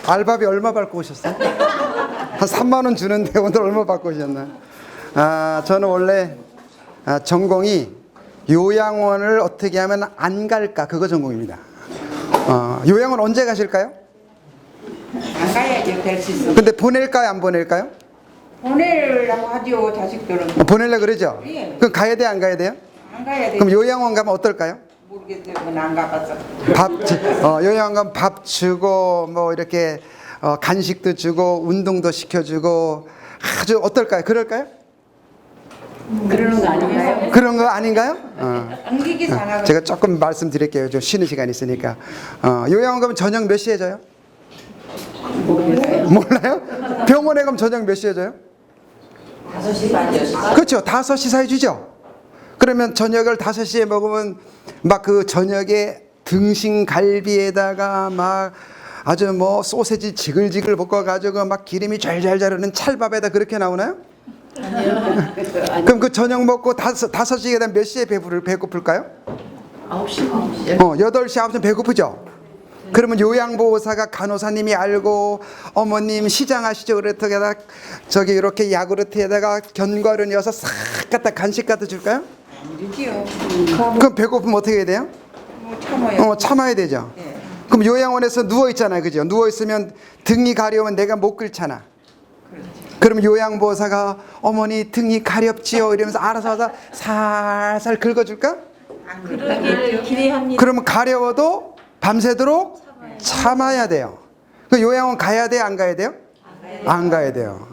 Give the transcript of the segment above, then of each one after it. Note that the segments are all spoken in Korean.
알바비 얼마 받고 오셨어요? 한 3만 원 주는데 오늘 얼마 받고 오셨나요? 저는 원래 전공이 요양원을 어떻게 하면 안 갈까, 그거 전공입니다. 요양원 언제 가실까요? 안 가야죠, 될 수 있어. 근데 보낼까요, 안 보낼까요? 보내려고 하죠, 자식들은. 보내려고 그러죠? 예. 그럼 가야 돼요, 안 가야 돼요? 안 가야 돼. 그럼 요양원 가면 어떨까요? 모르겠어요, 그건 안 가봤어. 요양원 가면 밥 주고 뭐 이렇게 간식도 주고 운동도 시켜주고 아주 어떨까요? 그럴까요? 그러는 거 아닌가요? 그런 거 아닌가요? 안기기 상하고. 제가 조금 말씀드릴게요. 좀 쉬는 시간 있으니까. 요양원 가면 저녁 몇 시에 져요? 몰라요? 병원에 가면 저녁 몇 시에 져요? 5시 반, 6시. 그렇죠. 5시 사이 주죠. 그러면 저녁을 5시에 먹으면 막 그 저녁에 등심갈비에다가 막 아주 뭐 소세지 지글지글 볶아가지고 막 기름이 잘잘잘 흐르는 찰밥에다 그렇게 나오나요? 그럼 그 저녁 먹고 5시에 되면 몇 시에 배고플까요? 9시. 8시, 9시 배고프죠? 그러면 요양보호사가 간호사님이 알고 어머님 시장 아시죠? 그랬다가 저기 이렇게 야구르트에다가 견과류 넣어서 싹 갖다 간식 갖다 줄까요? 안 되지요. 그럼 배고프면 어떻게 해야 돼요? 뭐 참아요. 참아야 되죠. 예. 그럼 요양원에서 누워 있잖아요, 그죠? 누워 있으면 등이 가려우면 내가 못 긁잖아. 그러면 요양보호사가 어머니 등이 가렵지요 이러면서 알아서 와서 살살 긁어줄까? 안 그러겠죠. 기대합니다. 그러면 가려워도 밤새도록 참아야 돼요. 그 요양원 가야 돼요, 안 가야 돼요? 안 가야 돼요.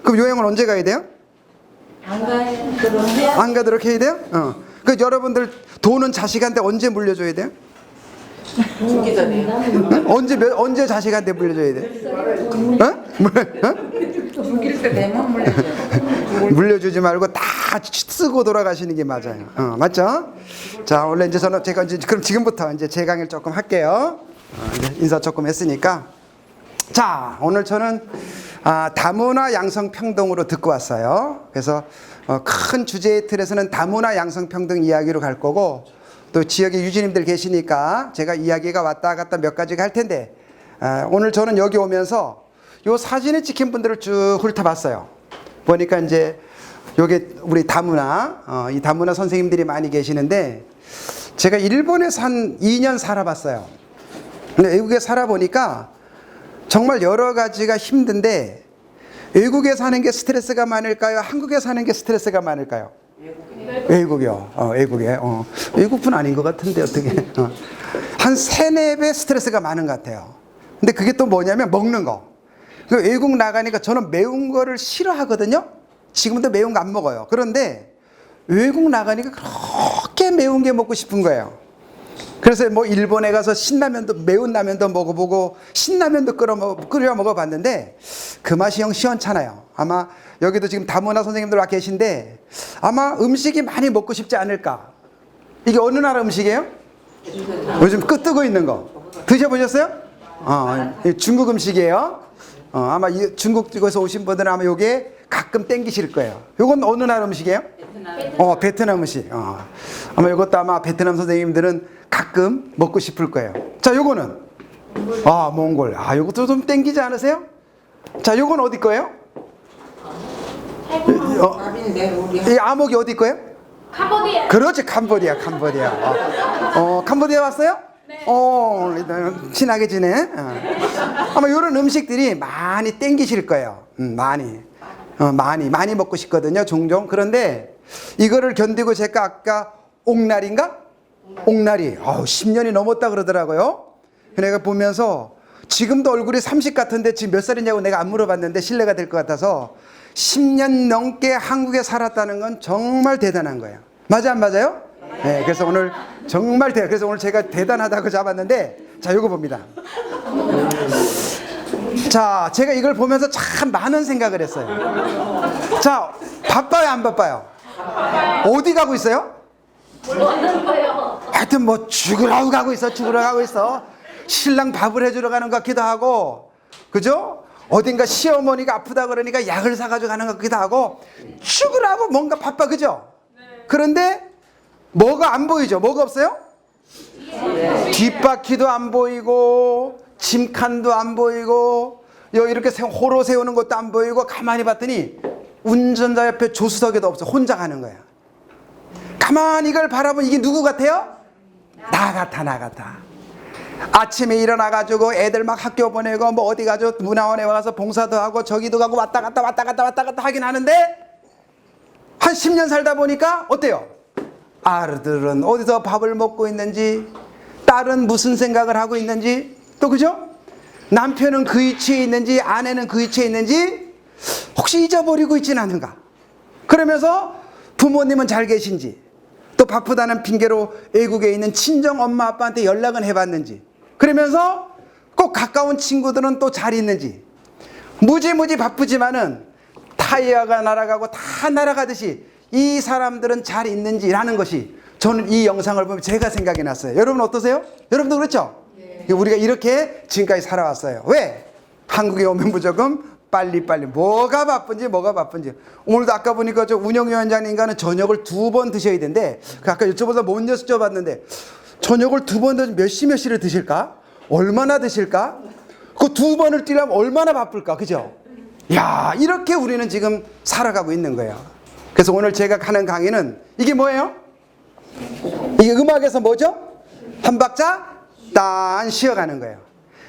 그럼 요양원 언제 가야 돼요? 안 가도록 해야 돼요? 그 여러분들 돈은 자식한테 언제 물려줘야 돼요? 죽기 전에요. 언제 자식한테 물려줘야 돼요? 죽일 때 되면 물려줘. 물려주지 말고 다 쓰고 돌아가시는 게 맞아요. 맞죠? 자, 원래 제가 그럼 지금부터 이제 제 강의를 조금 할게요. 이제 인사 조금 했으니까. 자, 오늘 저는 다문화 양성평등으로 듣고 왔어요. 그래서 큰 주제의 틀에서는 다문화 양성평등 이야기로 갈 거고, 또 지역에 유지님들 계시니까 제가 이야기가 왔다 갔다 몇 가지가 할 텐데, 오늘 저는 여기 오면서 요 사진에 찍힌 분들을 쭉 훑어봤어요. 보니까 이제 요게 우리 다문화, 이 다문화 선생님들이 많이 계시는데, 제가 일본에서 한 2년 살아봤어요. 근데 외국에 살아보니까 정말 여러 가지가 힘든데, 외국에 사는 게 스트레스가 많을까요? 한국에 사는 게 스트레스가 많을까요? 외국이요. 외국에. 외국분 아닌 것 같은데 어떻게? 한 3-4배 스트레스가 많은 것 같아요. 근데 그게 또 뭐냐면 먹는 거. 그 외국 나가니까 저는 매운 거를 싫어하거든요. 지금도 매운 거 안 먹어요. 그런데 외국 나가니까 그렇게 매운 게 먹고 싶은 거예요. 그래서 뭐 일본에 가서 신라면도, 매운 라면도 먹어보고 신라면도 끓여 먹어봤는데 그 맛이 영 시원찮아요. 아마 여기도 지금 다문화 선생님들 와 계신데 아마 음식이 많이 먹고 싶지 않을까. 이게 어느 나라 음식이에요? 요즘 뜨고 있는 거 드셔보셨어요? 중국 음식이에요. 아마 중국 쪽에서 오신 분들은 아마 요게 가끔 땡기실 거예요. 요건 어느 나라 음식이에요? 베트남 음식. 아마 요것도 아마 베트남 선생님들은 가끔 먹고 싶을 거예요. 자, 요거는 몽골. 요것도 좀 땡기지 않으세요? 자, 요건 어디 거예요? 이 암흑이 어디 거예요? 캄보디아. 그렇지, 캄보디아. 캄보디아 왔어요? 네. 친하게 지내. 아마 이런 음식들이 많이 땡기실 거예요. 많이 먹고 싶거든요, 종종. 그런데 이거를 견디고 제가 아까 옥나리. 10년이 넘었다 그러더라고요. 내가 보면서 지금도 얼굴이 30 같은데 지금 몇 살이냐고 내가 안 물어봤는데 실례가 될 것 같아서 10년 넘게 한국에 살았다는 건 정말 대단한 거예요. 맞아, 안 맞아요? 네, 그래서 오늘 정말 그래서 오늘 제가 대단하다고 잡았는데, 자, 요거 봅니다. 자, 제가 이걸 보면서 참 많은 생각을 했어요. 자, 바빠요, 안 바빠요? 어디 가고 있어요? 하여튼 뭐 죽으러 가고 있어, 죽으러 가고 있어. 신랑 밥을 해주러 가는 것 같기도 하고, 그죠? 어딘가 시어머니가 아프다 그러니까 약을 사가지고 가는 것 같기도 하고, 죽으러 하고 뭔가 바빠, 그죠? 그런데 뭐가 안 보이죠? 뭐가 없어요? 뒷바퀴도 안 보이고, 짐칸도 안 보이고, 여기 이렇게 호로 세우는 것도 안 보이고, 가만히 봤더니 운전자 옆에 조수석에도 없어. 혼자 가는 거야. 가만히 이걸 바라보면 이게 누구 같아요? 나 같아, 나 같아. 아침에 일어나가지고 애들 막 학교 보내고 뭐 어디 가죠? 문화원에 와서 봉사도 하고 저기도 가고 왔다 갔다 하긴 하는데 한 10년 살다 보니까 어때요? 아들은 어디서 밥을 먹고 있는지, 딸은 무슨 생각을 하고 있는지, 또 그죠? 남편은 그 위치에 있는지, 아내는 그 위치에 있는지 혹시 잊어버리고 있지는 않은가? 그러면서 부모님은 잘 계신지, 또 바쁘다는 핑계로 외국에 있는 친정 엄마 아빠한테 연락은 해봤는지, 그러면서 꼭 가까운 친구들은 또 잘 있는지, 무지무지 바쁘지만은 타이어가 날아가고 다 날아가듯이 이 사람들은 잘 있는지라는 것이 저는 이 영상을 보면 제가 생각이 났어요. 여러분 어떠세요? 여러분도 그렇죠? 네. 우리가 이렇게 지금까지 살아왔어요. 왜? 한국에 오면 무조건 빨리빨리 뭐가 바쁜지. 오늘도 아까 보니까 저 운영위원장님과는 저녁을 2번 드셔야 되는데, 그 아까 여쭤보다 못 여쭤봤는데 저녁을 2번 몇 시를 드실까? 얼마나 드실까? 그 2번을 뛰려면 얼마나 바쁠까? 그죠? 야, 이렇게 우리는 지금 살아가고 있는 거예요. 그래서 오늘 제가 하는 강의는 이게 뭐예요? 이게 음악에서 뭐죠? 한 박자 딴 쉬어가는 거예요.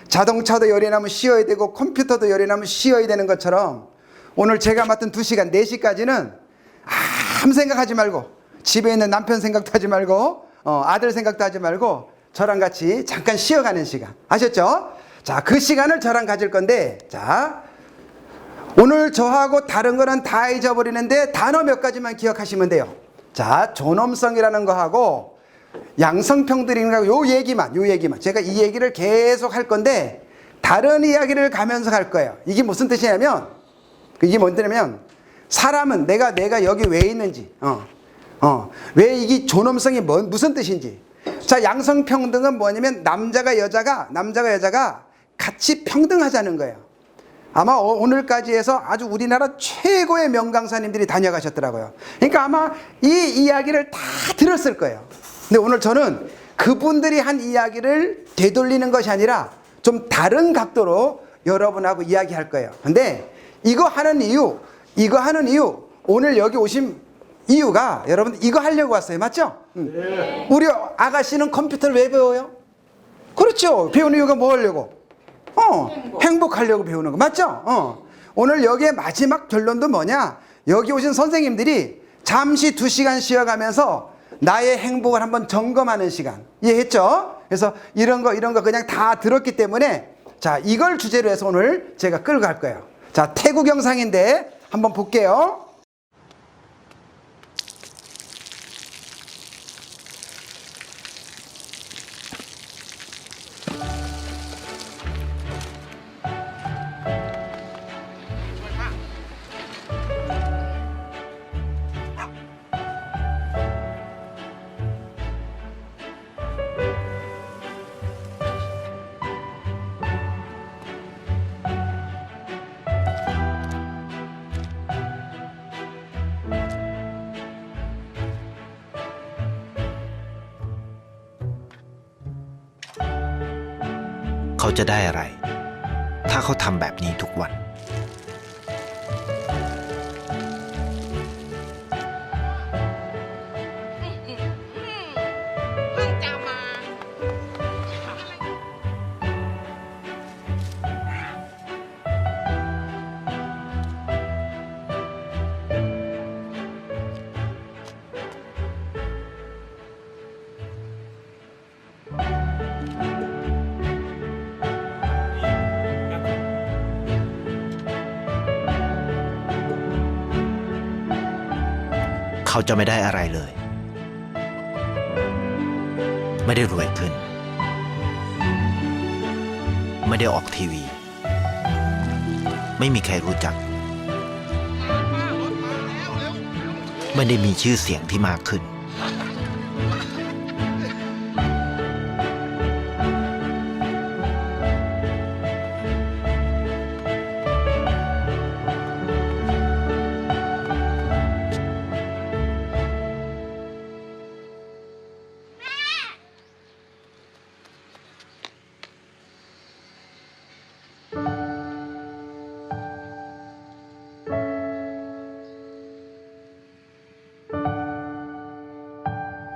자동차도 열이 나면 쉬어야 되고 컴퓨터도 열이 나면 쉬어야 되는 것처럼 오늘 제가 맡은 2시간, 4시까지는 아무 생각하지 말고, 집에 있는 남편 생각도 하지 말고, 아들 생각도 하지 말고 저랑 같이 잠깐 쉬어가는 시간. 아셨죠? 자, 그 시간을 저랑 가질 건데, 자, 오늘 저하고 다른 거는 다 잊어버리는데 단어 몇 가지만 기억하시면 돼요. 자, 존엄성이라는 거하고 양성평등이라는 요 얘기만. 제가 이 얘기를 계속 할 건데 다른 이야기를 가면서 할 거예요. 이게 무슨 뜻이냐면, 이게 뭔 뜻이냐면, 사람은 내가 여기 왜 있는지, 왜 이게 존엄성이 무슨 뜻인지. 자, 양성평등은 뭐냐면 남자가 여자가 같이 평등하자는 거예요. 아마 오늘까지 해서 아주 우리나라 최고의 명강사님들이 다녀가셨더라고요. 그러니까 아마 이 이야기를 다 들었을 거예요. 근데 오늘 저는 그분들이 한 이야기를 되돌리는 것이 아니라 좀 다른 각도로 여러분하고 이야기할 거예요. 근데 이거 하는 이유, 오늘 여기 오신 이유가 여러분 이거 하려고 왔어요. 맞죠? 네. 우리 아가씨는 컴퓨터를 왜 배워요? 그렇죠. 배우는 이유가 뭐 하려고? 행복하려고 배우는 거. 맞죠? 오늘 여기에 마지막 결론도 뭐냐? 여기 오신 선생님들이 잠시 2시간 쉬어가면서 나의 행복을 한번 점검하는 시간. 이해했죠? 그래서 이런 거 그냥 다 들었기 때문에, 자, 이걸 주제로 해서 오늘 제가 끌고 갈 거예요. 자, 태국 영상인데 한번 볼게요.เขาจะได้อะไร ถ้าเขาทำแบบนี้ทุกวัน เขาจะไม่ได้อะไรเลย ไม่ได้รวยขึ้น ไม่ได้ออกทีวี ไม่มีใครรู้จัก ร ไม่ได้มีชื่อเสียงที่มากขึ้น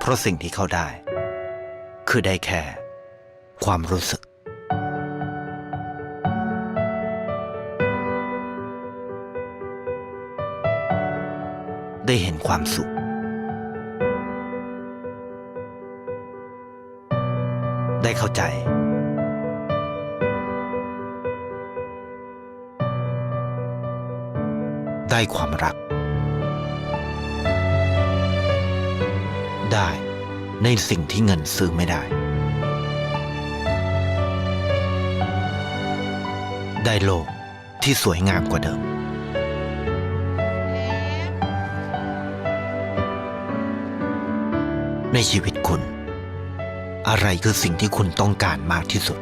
เพราะสิ่งที่เขาได้ คือได้แค่ความรู้สึก ได้เห็นความสุข ได้เข้าใจ ได้ความรัก ได้ในสิ่งที่เงินซื้อไม่ได้ ได้โลกที่สวยงามกว่าเดิม ในชีวิตคุณ อะไรคือสิ่งที่คุณต้องการมากที่สุด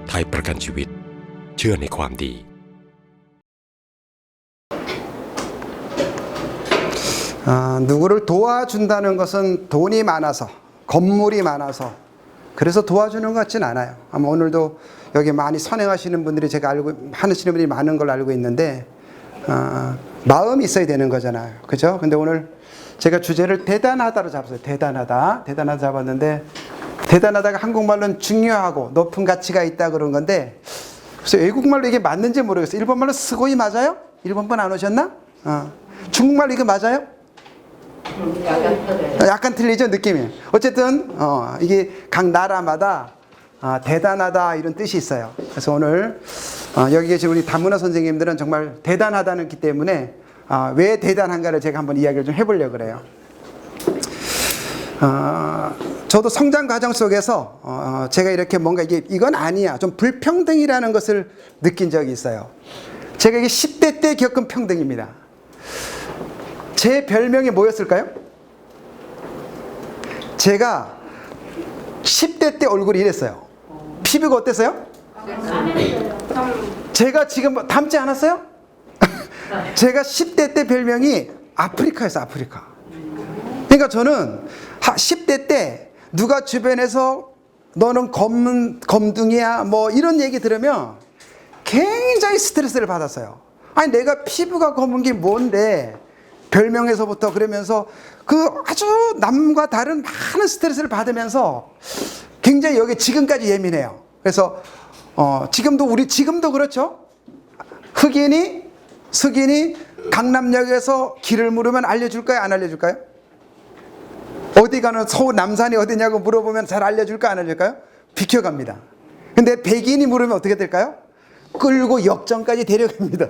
ไทยประกันชีวิตเชื่อในความดี. 누구를 도와준다는 것은 돈이 많아서, 건물이 많아서 그래서 도와주는 것 같진 않아요. 아마 오늘도 여기 많이 선행하시는 분들이 제가 하시는 분들이 많은 걸 알고 있는데 마음이 있어야 되는 거잖아요. 그죠? 근데 오늘 제가 주제를 대단하다로 잡았어요. 대단하다 잡았는데 대단하다가 한국말로는 중요하고 높은 가치가 있다 그런 건데 그래서 외국말로 이게 맞는지 모르겠어요. 일본말로 스고이 맞아요? 일본분 안 오셨나? 중국말로 이거 맞아요? 약간 틀리죠, 느낌이. 어쨌든 이게 각 나라마다 대단하다 이런 뜻이 있어요. 그래서 오늘 여기 계신 우리 다문화 선생님들은 정말 대단하다는 기 때문에 왜 대단한가를 제가 한번 이야기를 좀 해보려고 그래요. 저도 성장 과정 속에서 제가 이렇게 뭔가 이건 아니야, 좀 불평등이라는 것을 느낀 적이 있어요. 제가 이게 10대 때 겪은 평등입니다. 제 별명이 뭐였을까요? 제가 10대 때 얼굴이 이랬어요. 피부가 어땠어요? 제가 지금 닮지 않았어요? 제가 10대 때 별명이 아프리카였어요. 아프리카. 그러니까 저는 10대 때 누가 주변에서 너는 검둥이야 뭐 이런 얘기 들으면 굉장히 스트레스를 받았어요. 아니 내가 피부가 검은 게 뭔데 별명에서부터 그러면서 그 아주 남과 다른 많은 스트레스를 받으면서 굉장히 여기 지금까지 예민해요. 그래서 지금도 그렇죠. 흑인이 강남역에서 길을 물으면 알려줄까요? 안 알려줄까요? 어디 가는 서울 남산이 어디냐고 물어보면 잘 알려줄까? 안 알려줄까요? 비켜갑니다. 근데 백인이 물으면 어떻게 될까요? 끌고 역전까지 데려갑니다.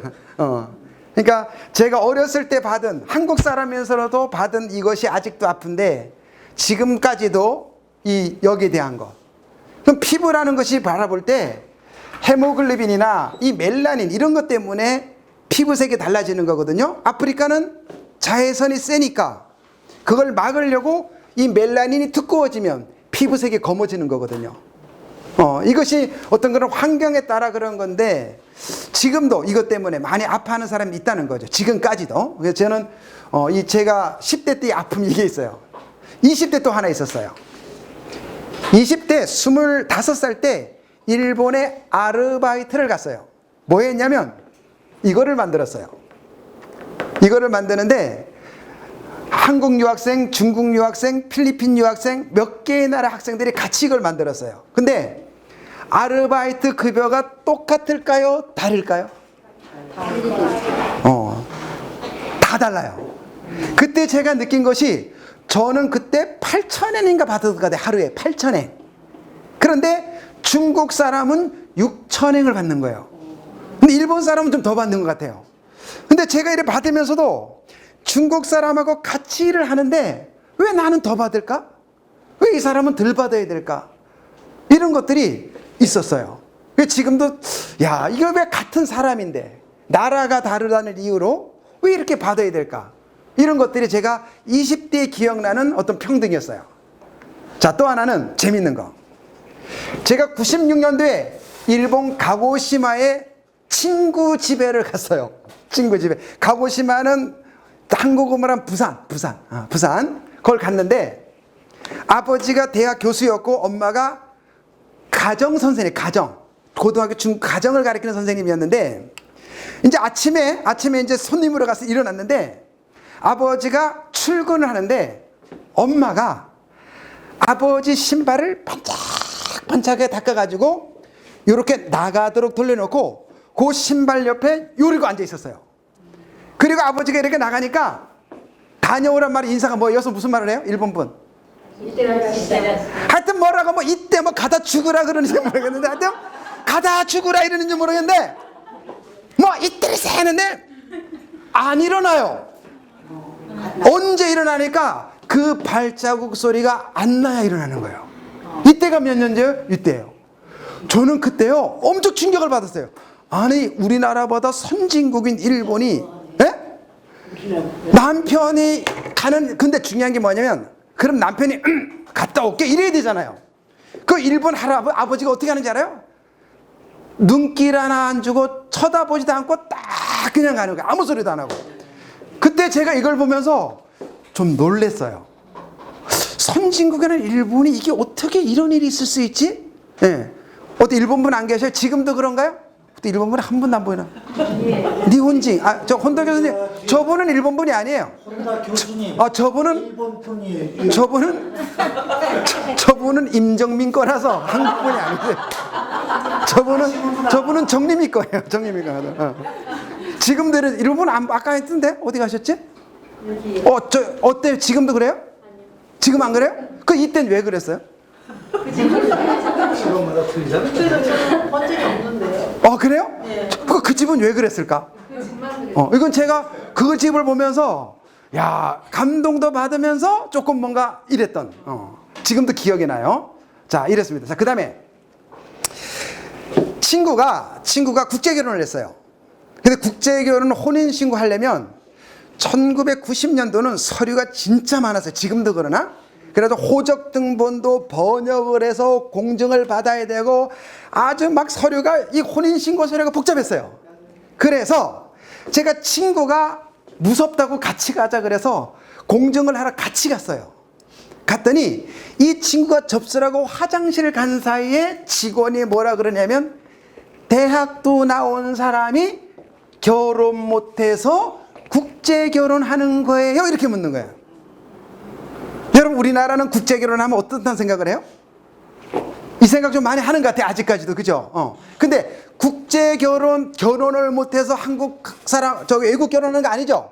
그러니까 제가 어렸을 때 받은, 한국 사람이면서도 받은 이것이 아직도 아픈데 지금까지도 여기에 대한 것. 그럼 피부라는 것이 바라볼 때 헤모글로빈이나 이 멜라닌 이런 것 때문에 피부색이 달라지는 거거든요. 아프리카는 자외선이 세니까 그걸 막으려고 이 멜라닌이 두꺼워지면 피부색이 검어지는 거거든요. 이것이 어떤 그런 환경에 따라 그런 건데 지금도 이것 때문에 많이 아파하는 사람이 있다는 거죠. 지금까지도. 그래서 저는 제가 10대 때 아픔이 이게 있어요. 20대 또 하나 있었어요. 20대 25살 때 일본에 아르바이트를 갔어요. 뭐 했냐면 이거를 만들었어요. 이거를 만드는데 한국 유학생, 중국 유학생, 필리핀 유학생 몇 개의 나라 학생들이 같이 이걸 만들었어요. 근데 아르바이트 급여가 똑같을까요? 다를까요? 다 달라요. 그때 제가 느낀 것이 저는 그때 8,000엔인가 받았던 것 같아요. 하루에 8,000엔. 그런데 중국 사람은 6,000엔을 받는 거예요. 근데 일본 사람은 좀 더 받는 것 같아요. 근데 제가 이를 받으면서도 중국 사람하고 같이 일을 하는데 왜 나는 더 받을까? 왜 이 사람은 덜 받아야 될까? 이런 것들이 있었어요. 지금도 야 이거 왜 같은 사람인데 나라가 다르다는 이유로 왜 이렇게 받아야 될까? 이런 것들이 제가 20대에 기억나는 어떤 평등이었어요. 자, 또 하나는 재밌는 거. 제가 96년도에 일본 가고시마에 친구 집에를 갔어요. 친구 집에. 가고시마는 한국어로 말하면 부산. 그걸 갔는데 아버지가 대학 교수였고 엄마가 가정 선생님, 고등학교 중 가정을 가르치는 선생님이었는데 이제 아침에 이제 손님으로 가서 일어났는데 아버지가 출근을 하는데 엄마가 아버지 신발을 반짝반짝하게 닦아가지고 이렇게 나가도록 돌려놓고 그 신발 옆에 요리고 앉아 있었어요. 그리고 아버지가 이렇게 나가니까 다녀오란 말이 인사가 뭐여서 무슨 말을 해요? 일본 분. 하여튼 뭐라고 뭐 이때 뭐 가다 죽으라 그러는지 모르겠는데 하여튼 가다 죽으라 이러는지 모르겠는데 뭐 이때리세 했는데 안 일어나요. 언제 일어나니까 그 발자국 소리가 안 나야 일어나는 거예요. 이때가 몇 년째요? 이때예요. 저는 그때요 엄청 충격을 받았어요. 아니 우리나라보다 선진국인 일본이 남편이 가는 근데 중요한 게 뭐냐면 그럼 남편이 갔다 올게 이래야 되잖아요. 그 일본 아버지가 어떻게 하는지 알아요? 눈길 하나 안 주고 쳐다보지도 않고 딱 그냥 가는 거예요. 아무 소리도 안 하고. 그때 제가 이걸 보면서 좀 놀랬어요. 선진국에는 일본이 이게 어떻게 이런 일이 있을 수 있지? 예. 어디 일본 분 안 계셔요? 지금도 그런가요? 또 일본 분 한 분도 안 보이나? 니혼징. 저 혼다 교수님. 저분은 일본 분이 아니에요. 혼다 교수님. 저분은 일본 분이에요. 저분은 임정민 거라서 한국 분이 아닌데. 저분은 정림이 거예요. 정림이 거. 지금도 일본 아까 했던데 어디 가셨지? 여기. 어때요? 지금도 그래요? 지금 안 그래요? 그 이때는 왜 그랬어요? 지금마다 틀리잖아요. 본 적이 없는데요. 그래요? 네. 그 집은 왜 그랬을까? 이건 제가 그 집을 보면서 야 감동도 받으면서 조금 뭔가 이랬던 지금도 기억이 나요. 자 이랬습니다. 자 그다음에 친구가 국제결혼을 했어요. 근데 국제결혼 혼인신고 하려면 1990년도는 서류가 진짜 많았어요. 지금도 그러나? 그래서 호적등본도 번역을 해서 공증을 받아야 되고 아주 막 서류가 이 혼인신고 서류가 복잡했어요. 그래서 제가 친구가 무섭다고 같이 가자 그래서 공증을 하러 같이 갔어요. 갔더니 이 친구가 접수라고 화장실 간 사이에 직원이 뭐라 그러냐면 대학도 나온 사람이 결혼 못해서 국제 결혼하는 거예요? 이렇게 묻는 거예요. 여러분 우리나라는 국제 결혼하면 어떻다는 생각을 해요? 이 생각 좀 많이 하는 것 같아요. 아직까지도 그죠? 근데 국제 결혼을 못해서 한국 사람 외국 결혼하는 거 아니죠?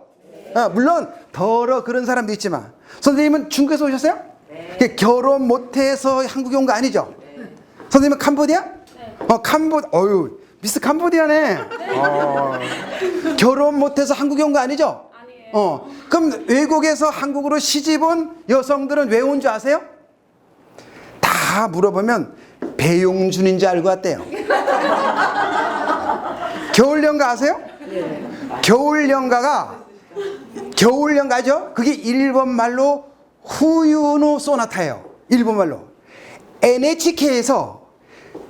물론 더러 그런 사람도 있지만 선생님은 중국에서 오셨어요? 네. 결혼 못해서 한국에 온 거 아니죠? 네. 선생님은 캄보디아? 네. 미스 캄보디아네. 결혼 못해서 한국에 온 거 아니죠? 아니에요. 그럼 외국에서 한국으로 시집 온 여성들은 왜 온 줄 아세요? 다 물어보면 배용준인 줄 알고 왔대요. 겨울연가 아세요? 네. 겨울연가죠? 그게 일본 말로 후유노 소나타예요. 일본 말로. NHK에서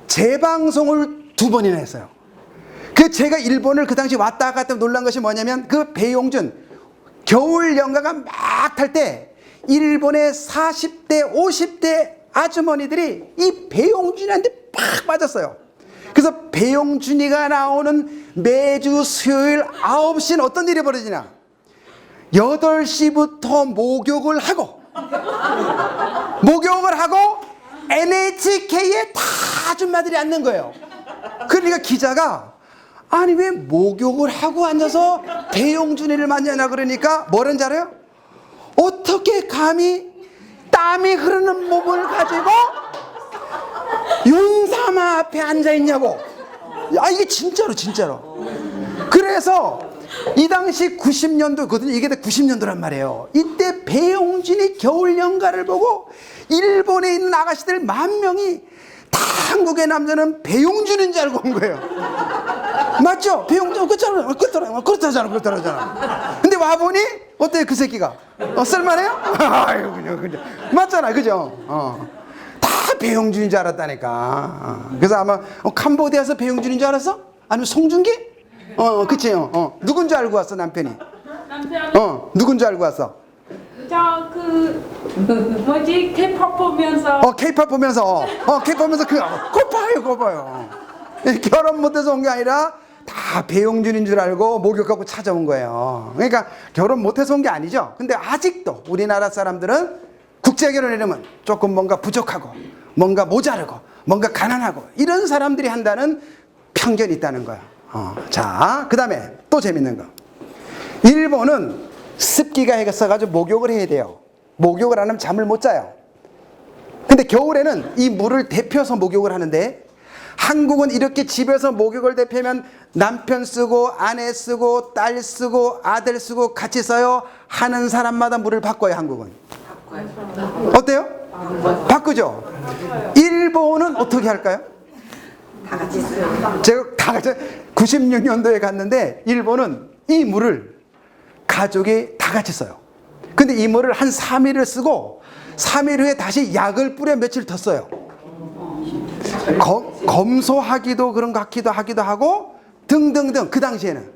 재방송을 2번이나 했어요. 제가 일본을 그 당시 왔다 갔다 놀란 것이 뭐냐면 그 배용준 겨울연가가 막 탈 때 일본의 40대 50대 아주머니들이 이 배용준한테 팍 빠졌어요. 그래서 배용준이가 나오는 매주 수요일 9시는 어떤 일이 벌어지냐 8시부터 목욕을 하고 NHK에 다 아줌마들이 앉는 거예요. 그러니까 기자가 아니 왜 목욕을 하고 앉아서 배용준이를 만나냐 그러니까 뭐라는지 알아요? 어떻게 감히 땀이 흐르는 몸을 가지고 윤사마 앞에 앉아있냐고. 이게 진짜로 그래서 이 당시 90년도거든요. 이게 90년도란 말이에요. 이때 배용준이 겨울연가를 보고 일본에 있는 아가씨들 10,000명이 다 한국의 남자는 배용준인 줄 알고 온 거예요. 맞죠? 배용준 그렇다잖아. 근데 와보니 어때요 그 새끼가? 쓸만해요? 아유 그냥 맞잖아, 그죠? 다 배용준인 줄 알았다니까. 그래서 아마 캄보디아에서 배용준인 줄 알았어? 아니면 송중기? 그치? 누군 줄 알고 왔어 남편이? 남편 누군 줄 알고 왔어? 저 뭐지 K-pop 보면서 K-pop 보면서 K-pop 보면서 그거 봐요. 결혼 못해서 온 게 아니라 다 배용준인 줄 알고 목욕하고 찾아온 거예요. 그러니까 결혼 못해서 온 게 아니죠. 근데 아직도 우리나라 사람들은 국제 결혼이라면 조금 뭔가 부족하고 뭔가 모자르고 뭔가 가난하고 이런 사람들이 한다는 편견이 있다는 거야. 자, 그 다음에 또 재밌는 거. 일본은 습기가 있어가지고 목욕을 해야 돼요. 목욕을 안 하면 잠을 못 자요. 근데 겨울에는 이 물을 데펴서 목욕을 하는데 한국은 이렇게 집에서 목욕을 데피면 남편 쓰고 아내 쓰고 딸 쓰고 아들 쓰고 같이 써요. 하는 사람마다 물을 바꿔요. 한국은. 어때요? 바꾸죠? 일본은 어떻게 할까요? 다 같이 써요. 제가 다 같이 96년도에 갔는데 일본은 이 물을 가족이 다 같이 써요. 근데 이 물을 한 3일을 쓰고 3일 후에 다시 약을 뿌려 며칠 더 써요. 검소하기도 그런 것 같기도 하고 등등등. 그 당시에는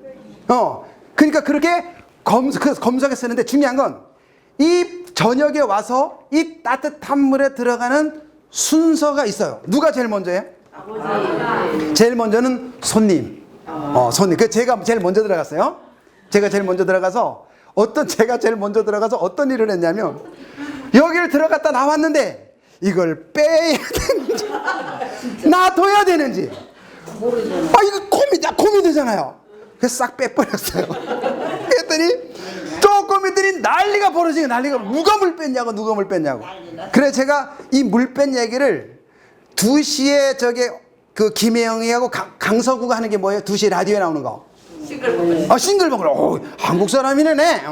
그러니까 그렇게 검소하게 쓰는데 중요한 건 이 저녁에 와서 이 따뜻한 물에 들어가는 순서가 있어요. 누가 제일 먼저예요? 아버지. 제일 먼저는 손님. 손님. 그 제가 제일 먼저 들어갔어요. 제가 제일 먼저 들어가서 어떤 일을 했냐면 여기를 들어갔다 나왔는데 이걸 빼야 되는지 놔둬야 되는지 이거 고민되잖아요. 그래서 싹 빼버렸어요. 그랬더니 조금 있더니 난리가 벌어지고 누가 물 뺐냐고. 그래서 제가 이 물 뺀 얘기를 2시에 그 김혜영이하고 강서구가 하는 게 뭐예요? 2시 라디오에 나오는 거. 싱글벙글. 한국 사람이네.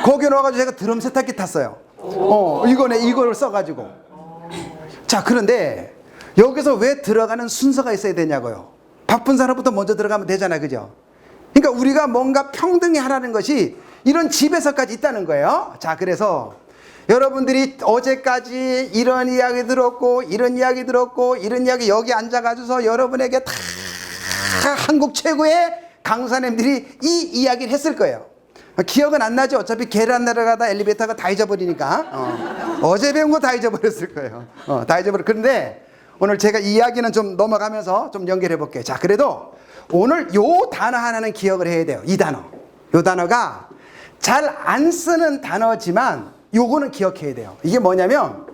거기 넣어가지고 제가 드럼 세탁기 탔어요. 이거를 써가지고. 자, 그런데 여기서 왜 들어가는 순서가 있어야 되냐고요. 바쁜 사람부터 먼저 들어가면 되잖아요, 그죠? 그러니까 우리가 뭔가 평등히 하라는 것이 이런 집에서까지 있다는 거예요. 자, 그래서 여러분들이 어제까지 이런 이야기 들었고 이런 이야기 여기 앉아가지고서 여러분에게 다 한국 최고의 강사님들이 이 이야기를 했을 거예요. 기억은 안 나죠? 어차피 계단 내려가다 엘리베이터가 다 잊어버리니까. 어제 배운 거 다 잊어버렸을 거예요. 다 잊어버렸. 그런데 오늘 제가 이 이야기는 좀 넘어가면서 좀 연결해 볼게요. 자, 그래도 오늘 요 단어 하나는 기억을 해야 돼요. 이 단어. 요 단어가 잘 안 쓰는 단어지만 요거는 기억해야 돼요. 이게 뭐냐면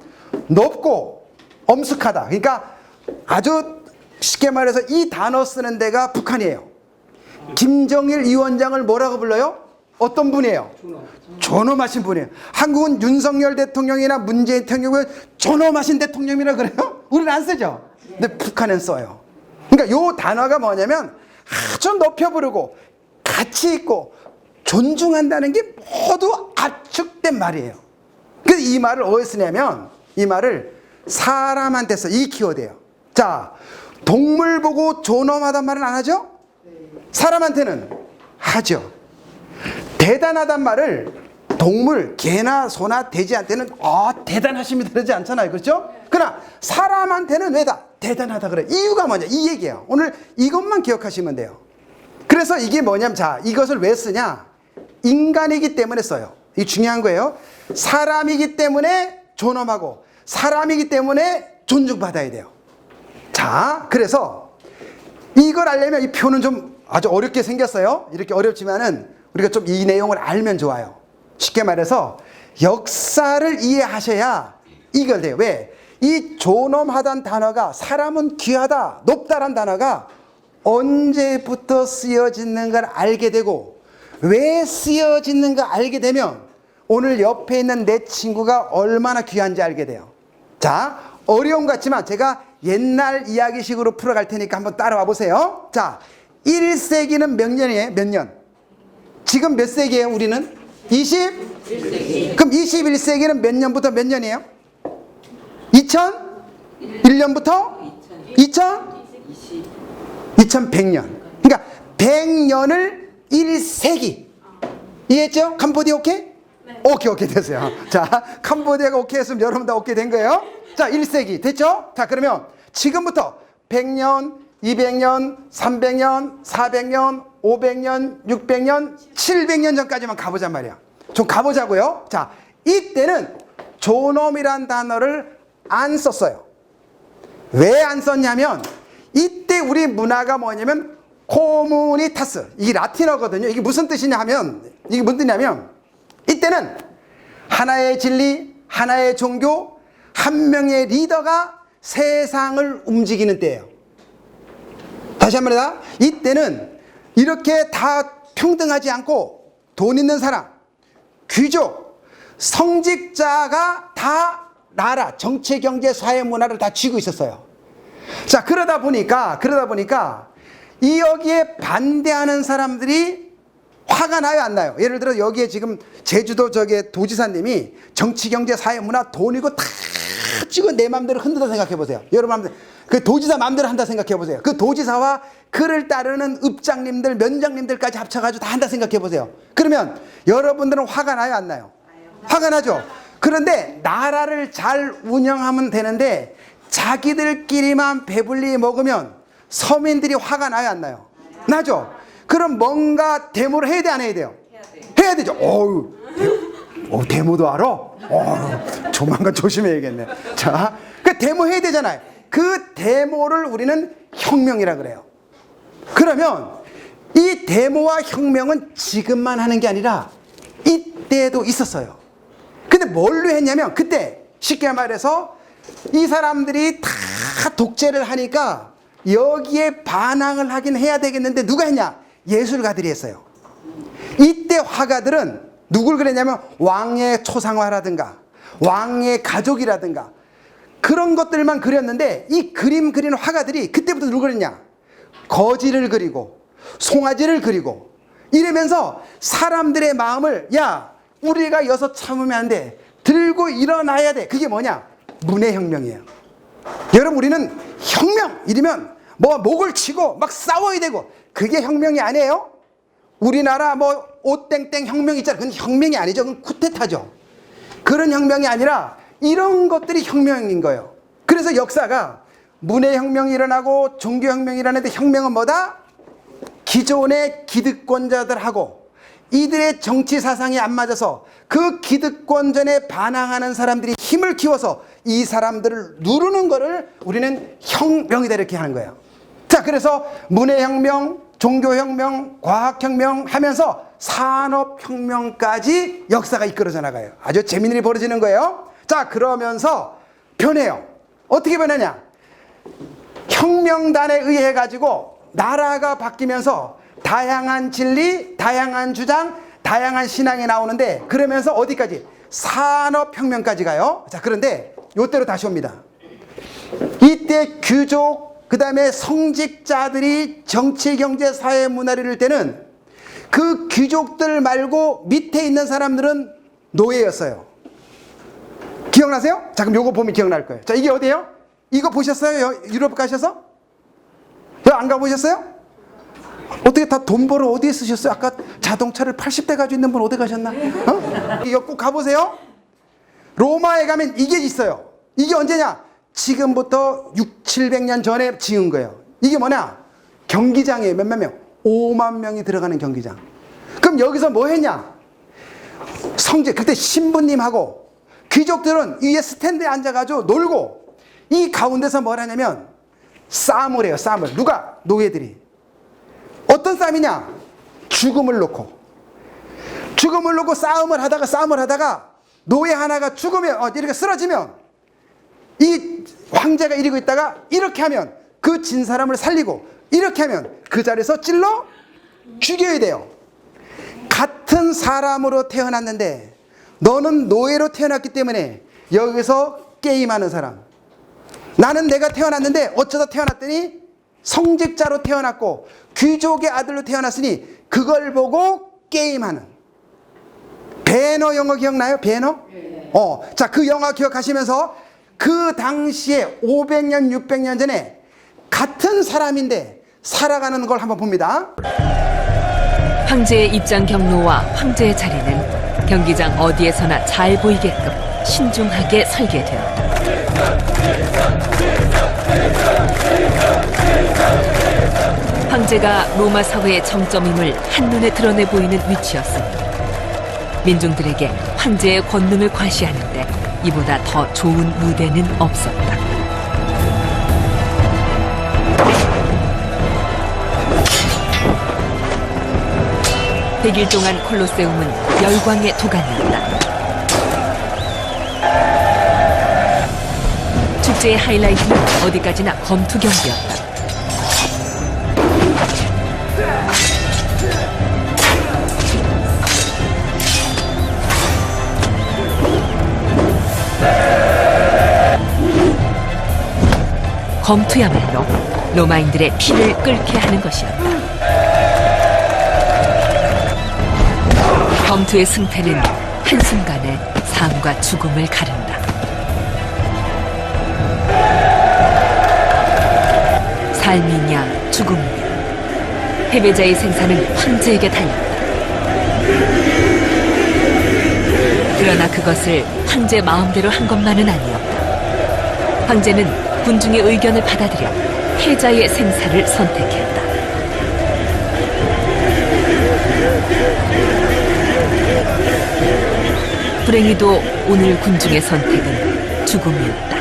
높고 엄숙하다. 그러니까 아주 쉽게 말해서 이 단어 쓰는 데가 북한이에요. 김정일 위원장을 뭐라고 불러요? 어떤 분이에요? 존엄하신 분이에요. 한국은 윤석열 대통령이나 문재인 대통령은 존엄하신 대통령이라 그래요? 우리는 안 쓰죠. 근데 북한은 써요. 그러니까 요 단어가 뭐냐면 아주 높여 부르고 가치 있고 존중한다는 게 모두 압축된 말이에요. 그래서 이 말을 어디서 쓰냐면 이 말을 사람한테 써. 이 키워드예요. 자, 동물 보고 존엄하단 말은 안 하죠? 사람한테는 하죠. 대단하단 말을 동물, 개나 소나 돼지한테는 대단하십니다 그러지 않잖아요. 그렇죠? 그러나 사람한테는 왜다? 대단하다 그래. 이유가 뭐냐? 이 얘기예요. 오늘 이것만 기억하시면 돼요. 그래서 이게 뭐냐면 자, 이것을 왜 쓰냐? 인간이기 때문에 써요. 이게 중요한 거예요. 사람이기 때문에 존엄하고 사람이기 때문에 존중받아야 돼요. 자, 그래서 이걸 알려면 이 표는 좀 아주 어렵게 생겼어요. 이렇게 어렵지만은 우리가 좀 이 내용을 알면 좋아요. 쉽게 말해서 역사를 이해하셔야 이걸 돼요. 왜? 이 존엄하다는 단어가 사람은 귀하다, 높다란 단어가 언제부터 쓰여지는 걸 알게 되고 왜 쓰여지는가 알게 되면 오늘 옆에 있는 내 친구가 얼마나 귀한지 알게 돼요. 자, 어려운 것 같지만 제가 옛날 이야기식으로 풀어갈 테니까 한번 따라와 보세요. 자, 1세기는 몇 년이에요? 몇 년? 지금 몇 세기예요? 우리는? 21세기. 그럼 21세기는 몇 년부터 몇 년이에요? 2001년부터 2100년. 그러니까 100년을 1세기. 이해했죠? 캄보디아 오케이? 네. 오케이 됐어요. 자, 캄보디아가 오케이 했으면 여러분 다 오케이 된 거예요. 자, 1세기 됐죠? 자, 그러면 지금부터 100년, 200년, 300년, 400년, 500년, 600년, 700년 전까지만 가보잔 말이야. 좀 가보자고요. 자, 이때는 존엄이란 단어를 안 썼어요. 왜 안 썼냐면 이때 우리 문화가 뭐냐면 코무니타스, 이게 라틴어거든요. 이게 무슨 뜻이냐 하면 이때는 하나의 진리, 하나의 종교, 한 명의 리더가 세상을 움직이는 때예요. 다시 한 번 해다. 이때는 이렇게 다 평등하지 않고 돈 있는 사람, 귀족, 성직자가 다 나라, 정치, 경제, 사회, 문화를 다 쥐고 있었어요. 자, 그러다 보니까 이 여기에 반대하는 사람들이 화가 나요, 안 나요? 예를 들어 여기에 지금 제주도 저기 도지사님이 정치, 경제, 사회, 문화, 돈이고 다 쥐고 내 마음대로 흔들어 생각해 보세요. 여러분 그 도지사 마음대로 한다 생각해 보세요. 그 도지사와 그를 따르는 읍장님들, 면장님들까지 합쳐가지고 다 한다 생각해 보세요. 그러면 여러분들은 화가 나요, 안 나요? 화가 나죠. 그런데 나라를 잘 운영하면 되는데 자기들끼리만 배불리 먹으면 서민들이 화가 나요, 안 나요? 나죠. 그럼 뭔가 데모를 해야 돼, 안 해야 돼요? 해야 되죠. 데모도 알아? 조만간 조심해야겠네. 자, 그 데모 해야 되잖아요. 그 데모를 우리는 혁명이라 그래요. 그러면 이 데모와 혁명은 지금만 하는 게 아니라 이때도 있었어요. 근데 뭘로 했냐면 그때 쉽게 말해서 이 사람들이 다 독재를 하니까 여기에 반항을 하긴 해야 되겠는데 누가 했냐? 예술가들이 했어요. 이때 화가들은 누굴 그랬냐면 왕의 초상화라든가 왕의 가족이라든가 그런 것들만 그렸는데 이 그림 그리는 화가들이 그때부터 누굴 그렸냐? 거지를 그리고 송아지를 그리고 이러면서 사람들의 마음을 야, 우리가 여서 참으면 안 돼. 들고 일어나야 돼. 그게 뭐냐? 문해혁명이에요. 여러분, 우리는 혁명 이러면 뭐 목을 치고 막 싸워야 되고 그게 혁명이 아니에요? 우리나라 뭐 오땡땡 혁명 있잖아요. 그건 혁명이 아니죠. 그건 쿠데타죠. 그런 혁명이 아니라 이런 것들이 혁명인 거예요. 그래서 역사가 문해혁명이 일어나고 종교혁명이 일어나는데 혁명은 뭐다? 기존의 기득권자들하고 이들의 정치 사상이 안 맞아서 그 기득권전에 반항하는 사람들이 힘을 키워서 이 사람들을 누르는 거를 우리는 혁명이다 이렇게 하는 거예요. 자, 그래서 문해혁명, 종교혁명, 과학혁명 하면서 산업혁명까지 역사가 이끌어져 나가요. 아주 재미있는 일이 벌어지는 거예요. 자, 그러면서 변해요. 어떻게 변하냐? 혁명단에 의해 가지고 나라가 바뀌면서 다양한 진리, 다양한 주장, 다양한 신앙이 나오는데 그러면서 어디까지? 산업혁명까지 가요. 자, 그런데 요때로 다시 옵니다. 이때 귀족, 그 다음에 성직자들이 정치, 경제, 사회, 문화를 이룰 때는 그 귀족들 말고 밑에 있는 사람들은 노예였어요. 기억나세요? 자, 그럼 요거 보면 기억날 거예요. 자, 이게 어디예요? 이거 보셨어요? 유럽 가셔서? 안 가보셨어요? 어떻게 다 돈 벌어 어디에 쓰셨어요? 아까 자동차를 80대 가지고 있는 분 어디 가셨나? 이거 꼭 가보세요. 로마에 가면 이게 있어요. 이게 언제냐? 지금부터 600~700년 전에 지은 거예요. 이게 뭐냐? 경기장이에요. 몇만 명? 5만 명이 들어가는 경기장. 그럼 여기서 뭐 했냐? 성제, 그때 신부님하고 귀족들은 위에 스탠드에 앉아가지고 놀고 이 가운데서 뭘 하냐면 싸움을 해요. 싸움을. 누가? 노예들이. 어떤 싸움이냐? 죽음을 놓고 싸움을 하다가 노예 하나가 죽으면 이렇게 쓰러지면 이 황제가 이러고 있다가 이렇게 하면 그 진 사람을 살리고 이렇게 하면 그 자리에서 찔러 죽여야 돼요. 같은 사람으로 태어났는데 너는 노예로 태어났기 때문에 여기서 게임하는 사람, 나는 내가 태어났는데 어쩌다 태어났더니 성직자로 태어났고 귀족의 아들로 태어났으니 그걸 보고 게임하는. 배너 영화 기억나요? 배너? 네. 자, 그 영화 기억하시면서 그 당시에 500년, 600년 전에 같은 사람인데 살아가는 걸 한번 봅니다. 황제의 입장 경로와 황제의 자리는 경기장 어디에서나 잘 보이게끔 신중하게 설계되었다. 황제가 로마 사회의 정점임을 한눈에 드러내 보이는 위치였으니 민중들에게 황제의 권능을 과시하는데 이보다 더 좋은 무대는 없었다. 백일 동안 콜로세움은 열광의 도가니였다. 축제의 하이라이트는 어디까지나 검투 경기였다. 검투야말로 로마인들의 피를 끓게 하는 것이었다. 검투의 승패는 한순간에 삶과 죽음을 가른다. 삶이냐 죽음이냐, 패배자의 생사는 황제에게 달렸다. 그러나 그것을 황제 마음대로 한 것만은 아니었다. 황제는 군중의 의견을 받아들여 패자의 생사를 선택했다. 불행히도 오늘 군중의 선택은 죽음이었다.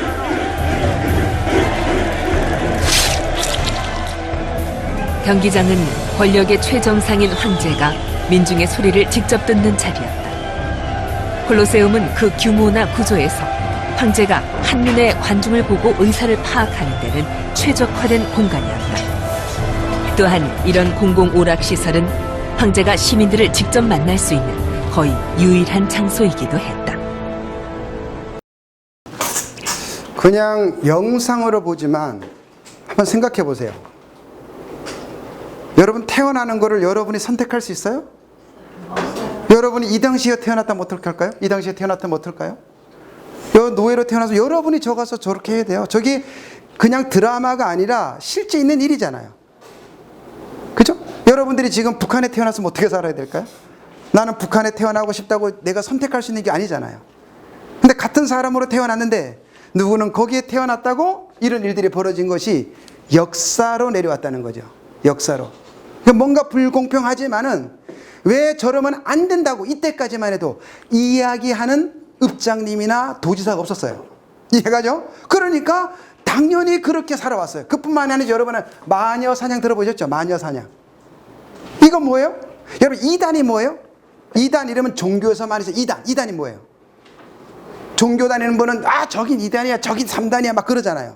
경기장은 권력의 최정상인 황제가 민중의 소리를 직접 듣는 자리였다. 콜로세움은 그 규모나 구조에서 황제가 한눈에 관중을 보고 의사를 파악하는 데는 최적화된 공간이었다. 또한 이런 공공 오락시설은 황제가 시민들을 직접 만날 수 있는 거의 유일한 장소이기도 했다. 그냥 영상으로 보지만 한번 생각해 보세요. 여러분 태어나는 거를 여러분이 선택할 수 있어요? 여러분이 이 당시에 태어났다면 어떻게 할까요? 이 당시에 태어났다면 어떨까요? 노예로 태어나서 여러분이 저 가서 저렇게 해야 돼요. 저기 그냥 드라마가 아니라 실제 있는 일이잖아요. 그죠? 여러분들이 지금 북한에 태어났으면 어떻게 살아야 될까요? 나는 북한에 태어나고 싶다고 내가 선택할 수 있는 게 아니잖아요. 근데 같은 사람으로 태어났는데 누구는 거기에 태어났다고 이런 일들이 벌어진 것이 역사로 내려왔다는 거죠. 역사로. 뭔가 불공평하지만은 왜 저러면 안 된다고 이때까지만 해도 이야기하는 읍장님이나 도지사가 없었어요. 이해가죠? 그러니까 당연히 그렇게 살아왔어요. 그뿐만이 아니죠. 여러분은 마녀사냥 들어보셨죠? 마녀사냥. 이건 뭐예요? 여러분 이단이 뭐예요? 이단 이러면 종교에서 말이죠. 이단이 뭐예요? 종교 다니는 분은 저긴 2단이야 저긴 3단이야 막 그러잖아요.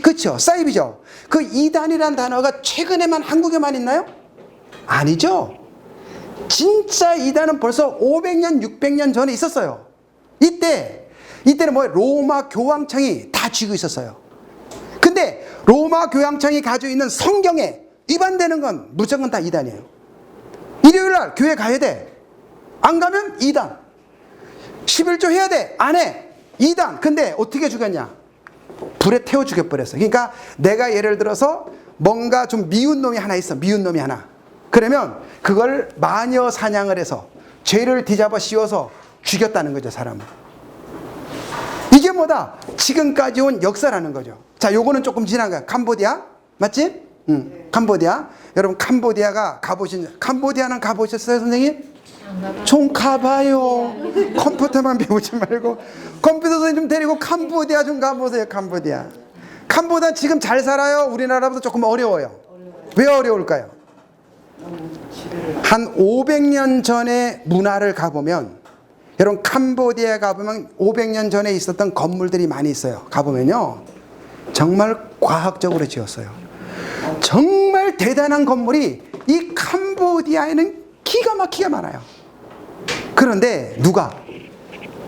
그쵸? 사이비죠. 그 2단이란 단어가 최근에만 한국에만 있나요? 아니죠. 진짜 2단은 벌써 500년 600년 전에 있었어요. 이때는 뭐예요? 로마 교황청이 다 쥐고 있었어요. 근데 로마 교황청이 가지고 있는 성경에 위반되는 건 무조건 다 2단이에요. 일요일날 교회 가야 돼. 안 가면 2단. 11조 해야 돼. 안 해. 2단. 근데 어떻게 죽였냐? 불에 태워 죽여버렸어. 그러니까 내가 예를 들어서 뭔가 좀 미운 놈이 하나 있어. 미운 놈이 하나. 그러면 그걸 마녀 사냥을 해서 죄를 뒤잡아 씌워서 죽였다는 거죠, 사람을. 이게 뭐다? 지금까지 온 역사라는 거죠. 자, 요거는 조금 지난 거야. 캄보디아. 맞지? 캄보디아. 여러분 캄보디아는 가보셨어요, 선생님? 좀 가봐요. 컴퓨터만 배우지 말고 컴퓨터 선생님 좀 데리고 캄보디아 좀 가보세요. 캄보디아 지금 잘 살아요? 우리나라보다 조금 어려워요. 왜 어려울까요? 한 500년 전의 문화를 가보면, 여러분 캄보디아 가보면 500년 전에 있었던 건물들이 많이 있어요. 가보면요 정말 과학적으로 지었어요. 정말 대단한 건물이 이 캄보디아에는 기가 막히게 많아요. 그런데 누가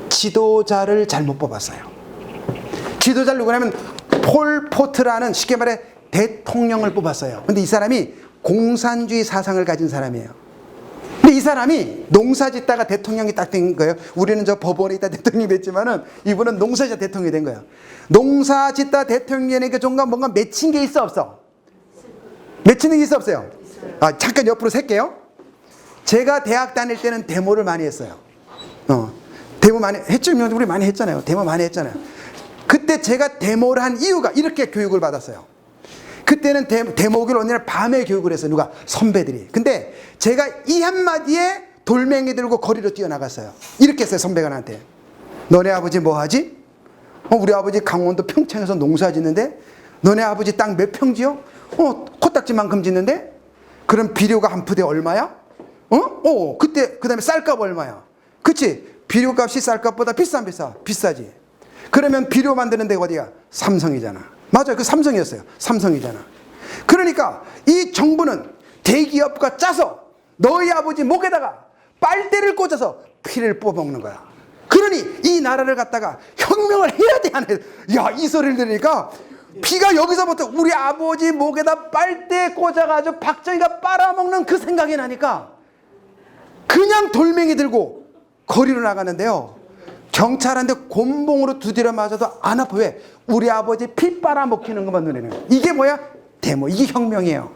지도자를 잘못 뽑았어요. 지도자를 누구냐면 폴포트라는, 쉽게 말해 대통령을 뽑았어요. 근데 이 사람이 공산주의 사상을 가진 사람이에요. 근데 이 사람이 농사 짓다가 대통령이 딱 된 거예요. 우리는 저 법원에 있다 대통령이 됐지만은 이분은 농사 짓다 대통령이 된 거예요. 농사 짓다 대통령이 되니까 뭔가 맺힌 게 있어 없어? 맺히는 게 있어 없어요? 잠깐 옆으로 셀게요. 제가 대학 다닐 때는 데모를 많이 했어요. 데모 많이 했죠? 우리 많이 했잖아요. 데모 많이 했잖아요. 그때 제가 데모를 한 이유가 이렇게 교육을 받았어요. 그때는 데모기를 언니는 밤에 교육을 했어요. 누가? 선배들이. 근데 제가 이 한마디에 돌멩이 들고 거리로 뛰어나갔어요. 이렇게 했어요. 선배가 나한테. 너네 아버지 뭐 하지? 우리 아버지 강원도 평창에서 농사 짓는데 너네 아버지 땅 몇 평지요? 코딱지만큼 짓는데? 그럼 비료가 한 푸대 얼마야? 그때 그다음에 쌀값 얼마야? 그치? 비료값이 쌀값보다 비싸? 비싸지. 그러면 비료 만드는 데가 어디야? 삼성이잖아. 맞아요. 그 삼성이었어요. 삼성이잖아. 그러니까 이 정부는 대기업과 짜서 너희 아버지 목에다가 빨대를 꽂아서 피를 뽑아먹는 거야. 그러니 이 나라를 갖다가 혁명을 해야 돼, 안 해? 야, 이 소리를 들으니까 피가 여기서부터 우리 아버지 목에다 빨대 꽂아가지고 박정희가 빨아먹는 그 생각이 나니까 그냥 돌멩이 들고 거리로 나가는데요. 경찰한테 곤봉으로 두드려 맞아도 안 아파. 왜? 우리 아버지 피 빨아먹히는 것만 눈에는. 이게 뭐야? 데모. 이게 혁명이에요.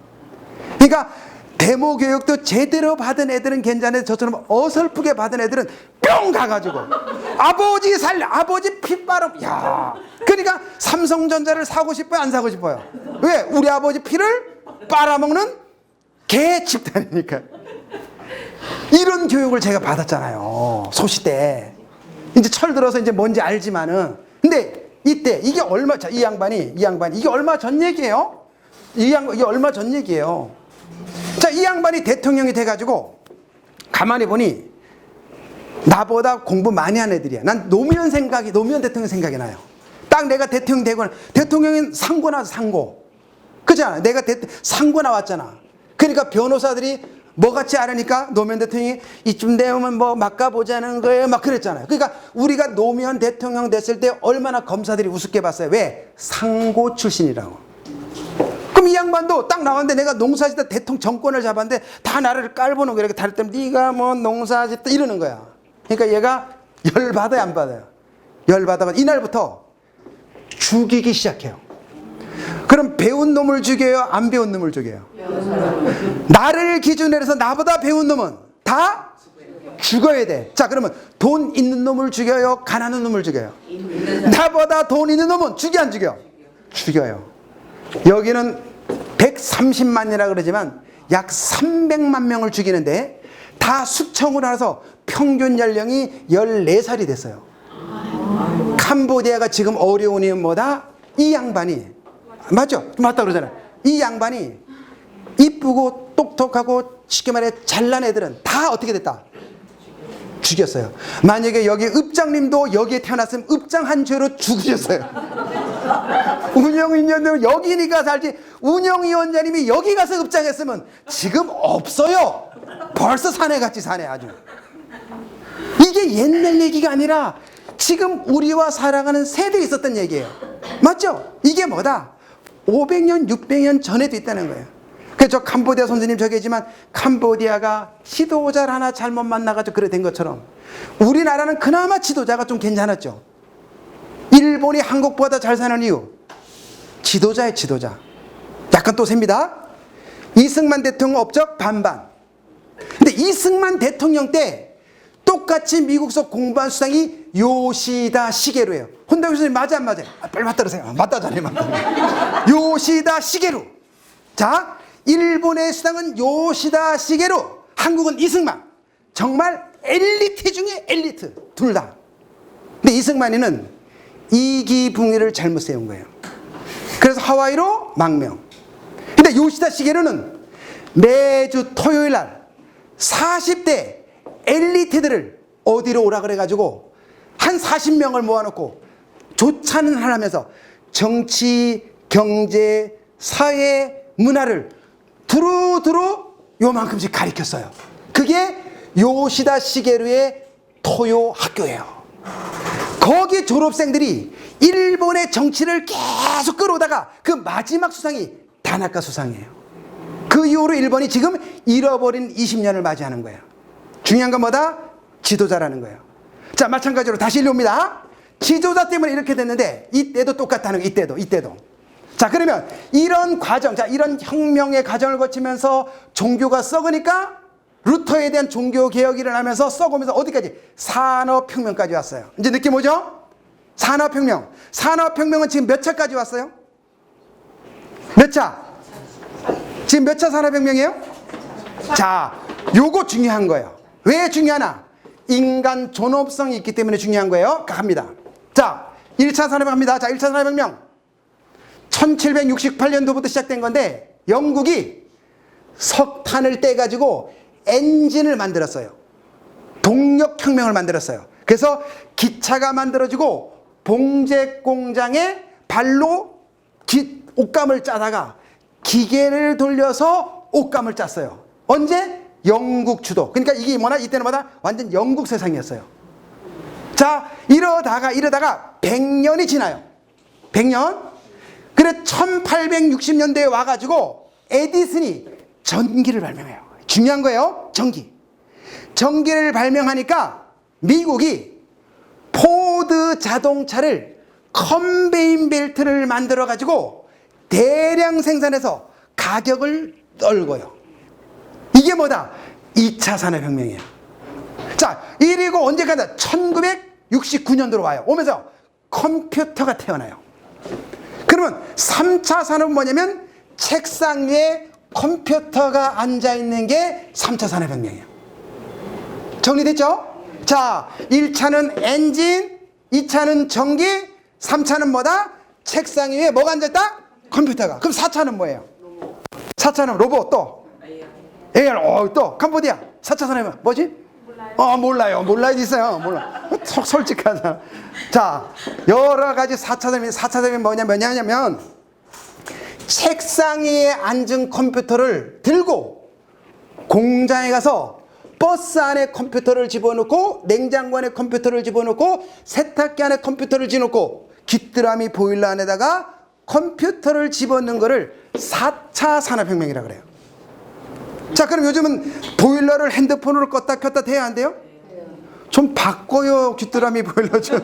그러니까 데모 교육도 제대로 받은 애들은 괜찮은데 저처럼 어설프게 받은 애들은 뿅 가가지고 아버지 아버지 피 빨아. 야, 그러니까 삼성전자를 사고 싶어요? 안 사고 싶어요? 왜? 우리 아버지 피를 빨아먹는 개 집단이니까. 이런 교육을 제가 받았잖아요. 소시 때. 이제 철 들어서 이제 뭔지 알지만은. 근데 이때 이게 얼마, 이 양반이 이게 얼마 전 얘기예요? 이게 얼마 전 얘기예요. 자, 이 양반이 대통령이 돼가지고 가만히 보니 나보다 공부 많이 한 애들이야. 난 노무현 대통령 생각이 나요. 딱 내가 대통령 되고, 대통령은 상고 나왔어, 상고. 그잖아. 내가 상고 나왔잖아. 그러니까 변호사들이 뭐같이 알으니까 노무현 대통령이 이쯤 되면 뭐 막가보자는 거예요. 막 그랬잖아요. 그러니까 우리가 노무현 대통령 됐을 때 얼마나 검사들이 우습게 봤어요. 왜? 상고 출신이라고. 그럼 이 양반도 딱 나왔는데 내가 농사짓다 대통령 정권을 잡았는데 다 나를 깔보는 거야. 이렇게 다를 때면 네가 뭐 농사짓다 이러는 거야. 그러니까 얘가 열받아요, 안 받아요? 열받아가 이날부터 죽이기 시작해요. 그럼 배운 놈을 죽여요? 안 배운 놈을 죽여요? 나를 기준으로 해서 나보다 배운 놈은 다 죽어야 돼. 자, 그러면 돈 있는 놈을 죽여요? 가난한 놈을 죽여요? 나보다 돈 있는 놈은 죽여, 안 죽여? 죽여요. 여기는 130만이라 그러지만 약 300만 명을 죽이는데 다 숙청을 해서 평균 연령이 14살이 됐어요. 캄보디아가 지금 어려운 이유는 뭐다? 이 양반이, 맞죠? 맞다 그러잖아요. 이 양반이 이쁘고 똑똑하고 쉽게 말해 잘난 애들은 다 어떻게 됐다? 죽였어요. 만약에 여기 읍장님도 여기에 태어났으면 읍장 한 죄로 죽으셨어요. 운영위원장님 여기니까 살지, 운영위원장님이 여기 가서 읍장했으면 지금 없어요. 벌써 사내같이 사내 아주. 이게 옛날 얘기가 아니라 지금 우리와 살아가는 세대에 있었던 얘기예요. 맞죠? 이게 뭐다? 500년, 600년 전에도 있다는 거예요. 그래서 저 캄보디아 선생님 저기지만 캄보디아가 지도자를 하나 잘못 만나가지고 그래 된 것처럼 우리나라는 그나마 지도자가 좀 괜찮았죠. 일본이 한국보다 잘 사는 이유, 지도자예요, 지도자. 약간 또 셉니다. 이승만 대통령 업적 반반. 근데 이승만 대통령 때 똑같이 미국서 공부한 수상이 요시다 시게루예요. 혼다 교수님 맞아 안 맞아? 빨리 맞다 그러세요. 맞다잖아요, 맞다. 요시다 시게루. 자, 일본의 수상은 요시다 시게루, 한국은 이승만. 정말 엘리트 중에 엘리트, 둘 다. 근데 이승만이는 이기붕이를 잘못 세운 거예요. 그래서 하와이로 망명. 근데 요시다 시게루는 매주 토요일 날 40대 엘리트들을 어디로 오라 그래가지고 한 40명을 모아놓고 조찬을 하면서 정치, 경제, 사회, 문화를 두루두루 요만큼씩 가르쳤어요. 그게 요시다 시게루의 토요 학교예요. 거기 졸업생들이 일본의 정치를 계속 끌어오다가 그 마지막 수상이 다나카 수상이에요. 그 이후로 일본이 지금 잃어버린 20년을 맞이하는 거예요. 중요한 건 뭐다? 지도자라는 거예요. 자, 마찬가지로 다시 일로 옵니다. 지도자 때문에 이렇게 됐는데 이때도 똑같다는 거예요. 이때도. 자, 그러면 이런 과정, 자, 이런 혁명의 과정을 거치면서 종교가 썩으니까 루터에 대한 종교 개혁이 일어나면서 썩으면서 어디까지? 산업혁명까지 왔어요. 이제 느낌 오죠? 산업혁명. 산업혁명은 지금 몇 차까지 왔어요? 몇 차? 지금 몇 차 산업혁명이에요? 자, 요거 중요한 거예요. 왜 중요하나? 인간 존엄성이 있기 때문에 중요한 거예요. 갑니다. 자, 1차 산업혁명 갑니다. 자, 1차 산업혁명. 1768년도부터 시작된 건데 영국이 석탄을 떼가지고 엔진을 만들었어요. 동력혁명을 만들었어요. 그래서 기차가 만들어지고 봉제 공장에 발로 옷감을 짜다가 기계를 돌려서 옷감을 짰어요. 언제? 영국 주도. 그러니까 이게 뭐나 이때는 뭐다? 완전 영국 세상이었어요. 자, 이러다가 100년이 지나요. 100년. 그래 1860년대에 와가지고 에디슨이 전기를 발명해요. 중요한 거예요. 전기를 발명하니까 미국이 포드 자동차를 컨베인 벨트를 만들어 가지고 대량 생산해서 가격을 떨고요. 이게 뭐다? 2차 산업혁명이에요. 자, 이리고 언제 가다? 1969년도로 와요. 오면서 컴퓨터가 태어나요. 그러면 3차 산업은 뭐냐면 책상 위에 컴퓨터가 앉아있는 게 3차 산업혁명이에요. 정리됐죠? 자, 1차는 엔진, 2차는 전기, 3차는 뭐다? 책상 위에 뭐가 앉아있다? 컴퓨터가. 그럼 4차는 뭐예요? 4차는 로봇 또 AR, 또 캄보디아 4차 산업혁명 뭐지? 몰라요. 몰라요. 있어요. 몰라. 솔직하잖아. 자, 여러 가지 4차 산업혁명이 뭐냐면 책상 위에 앉은 컴퓨터를 들고 공장에 가서 버스 안에 컴퓨터를 집어넣고 냉장고 안에 컴퓨터를 집어넣고 세탁기 안에 컴퓨터를 집어넣고 귀뚜라미 보일러 안에다가 컴퓨터를 집어넣는 거를 4차 산업혁명이라고 그래요. 자, 그럼 요즘은 보일러를 핸드폰으로 껐다 켰다 돼야 안 돼요? 좀 바꿔요. 귀뚜라미 보일러 좀.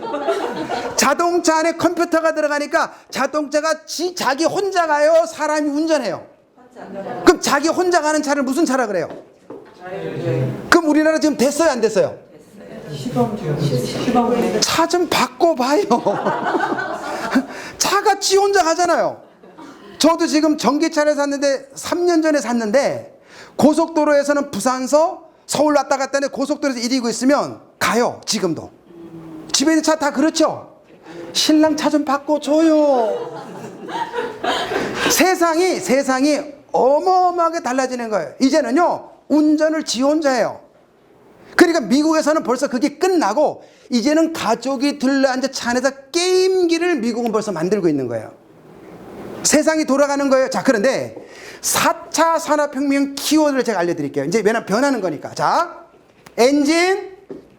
자동차 안에 컴퓨터가 들어가니까 자동차가 자기 혼자 가요? 사람이 운전해요? 그럼 자기 혼자 가는 차를 무슨 차라 그래요? 그럼 우리나라 지금 됐어요? 안 됐어요? 차 좀 바꿔봐요. 차가 지 혼자 가잖아요. 저도 지금 전기차를 샀는데 3년 전에 샀는데 고속도로에서는 부산서 서울 왔다 갔다 하는데 고속도로에서 이리고 있으면 가요. 지금도 집에 있는 차 다 그렇죠. 신랑 차 좀 바꿔줘요. 세상이 어마어마하게 달라지는 거예요. 이제는요 운전을 지 혼자 해요. 그러니까 미국에서는 벌써 그게 끝나고 이제는 가족이 들러앉아 차 안에서 게임기를 미국은 벌써 만들고 있는 거예요. 세상이 돌아가는 거예요. 자, 그런데 4차 산업혁명 키워드를 제가 알려드릴게요. 이제 왜냐면 변하는 거니까. 자, 엔진,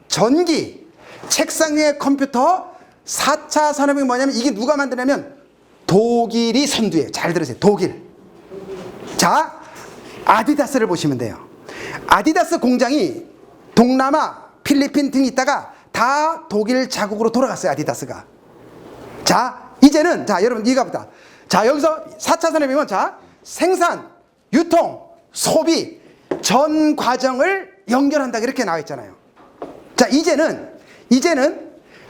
전기, 책상 위에 컴퓨터. 4차 산업혁명이 뭐냐면 이게 누가 만드냐면 독일이 선두예요. 잘 들으세요. 독일. 자, 아디다스를 보시면 돼요. 아디다스 공장이 동남아, 필리핀 등이 있다가 다 독일 자국으로 돌아갔어요. 아디다스가. 자, 이제는 자, 여러분 이해가 보다. 자, 여기서 4차 산업혁명은 자, 생산, 유통, 소비 전 과정을 연결한다 이렇게 나와 있잖아요. 자, 이제는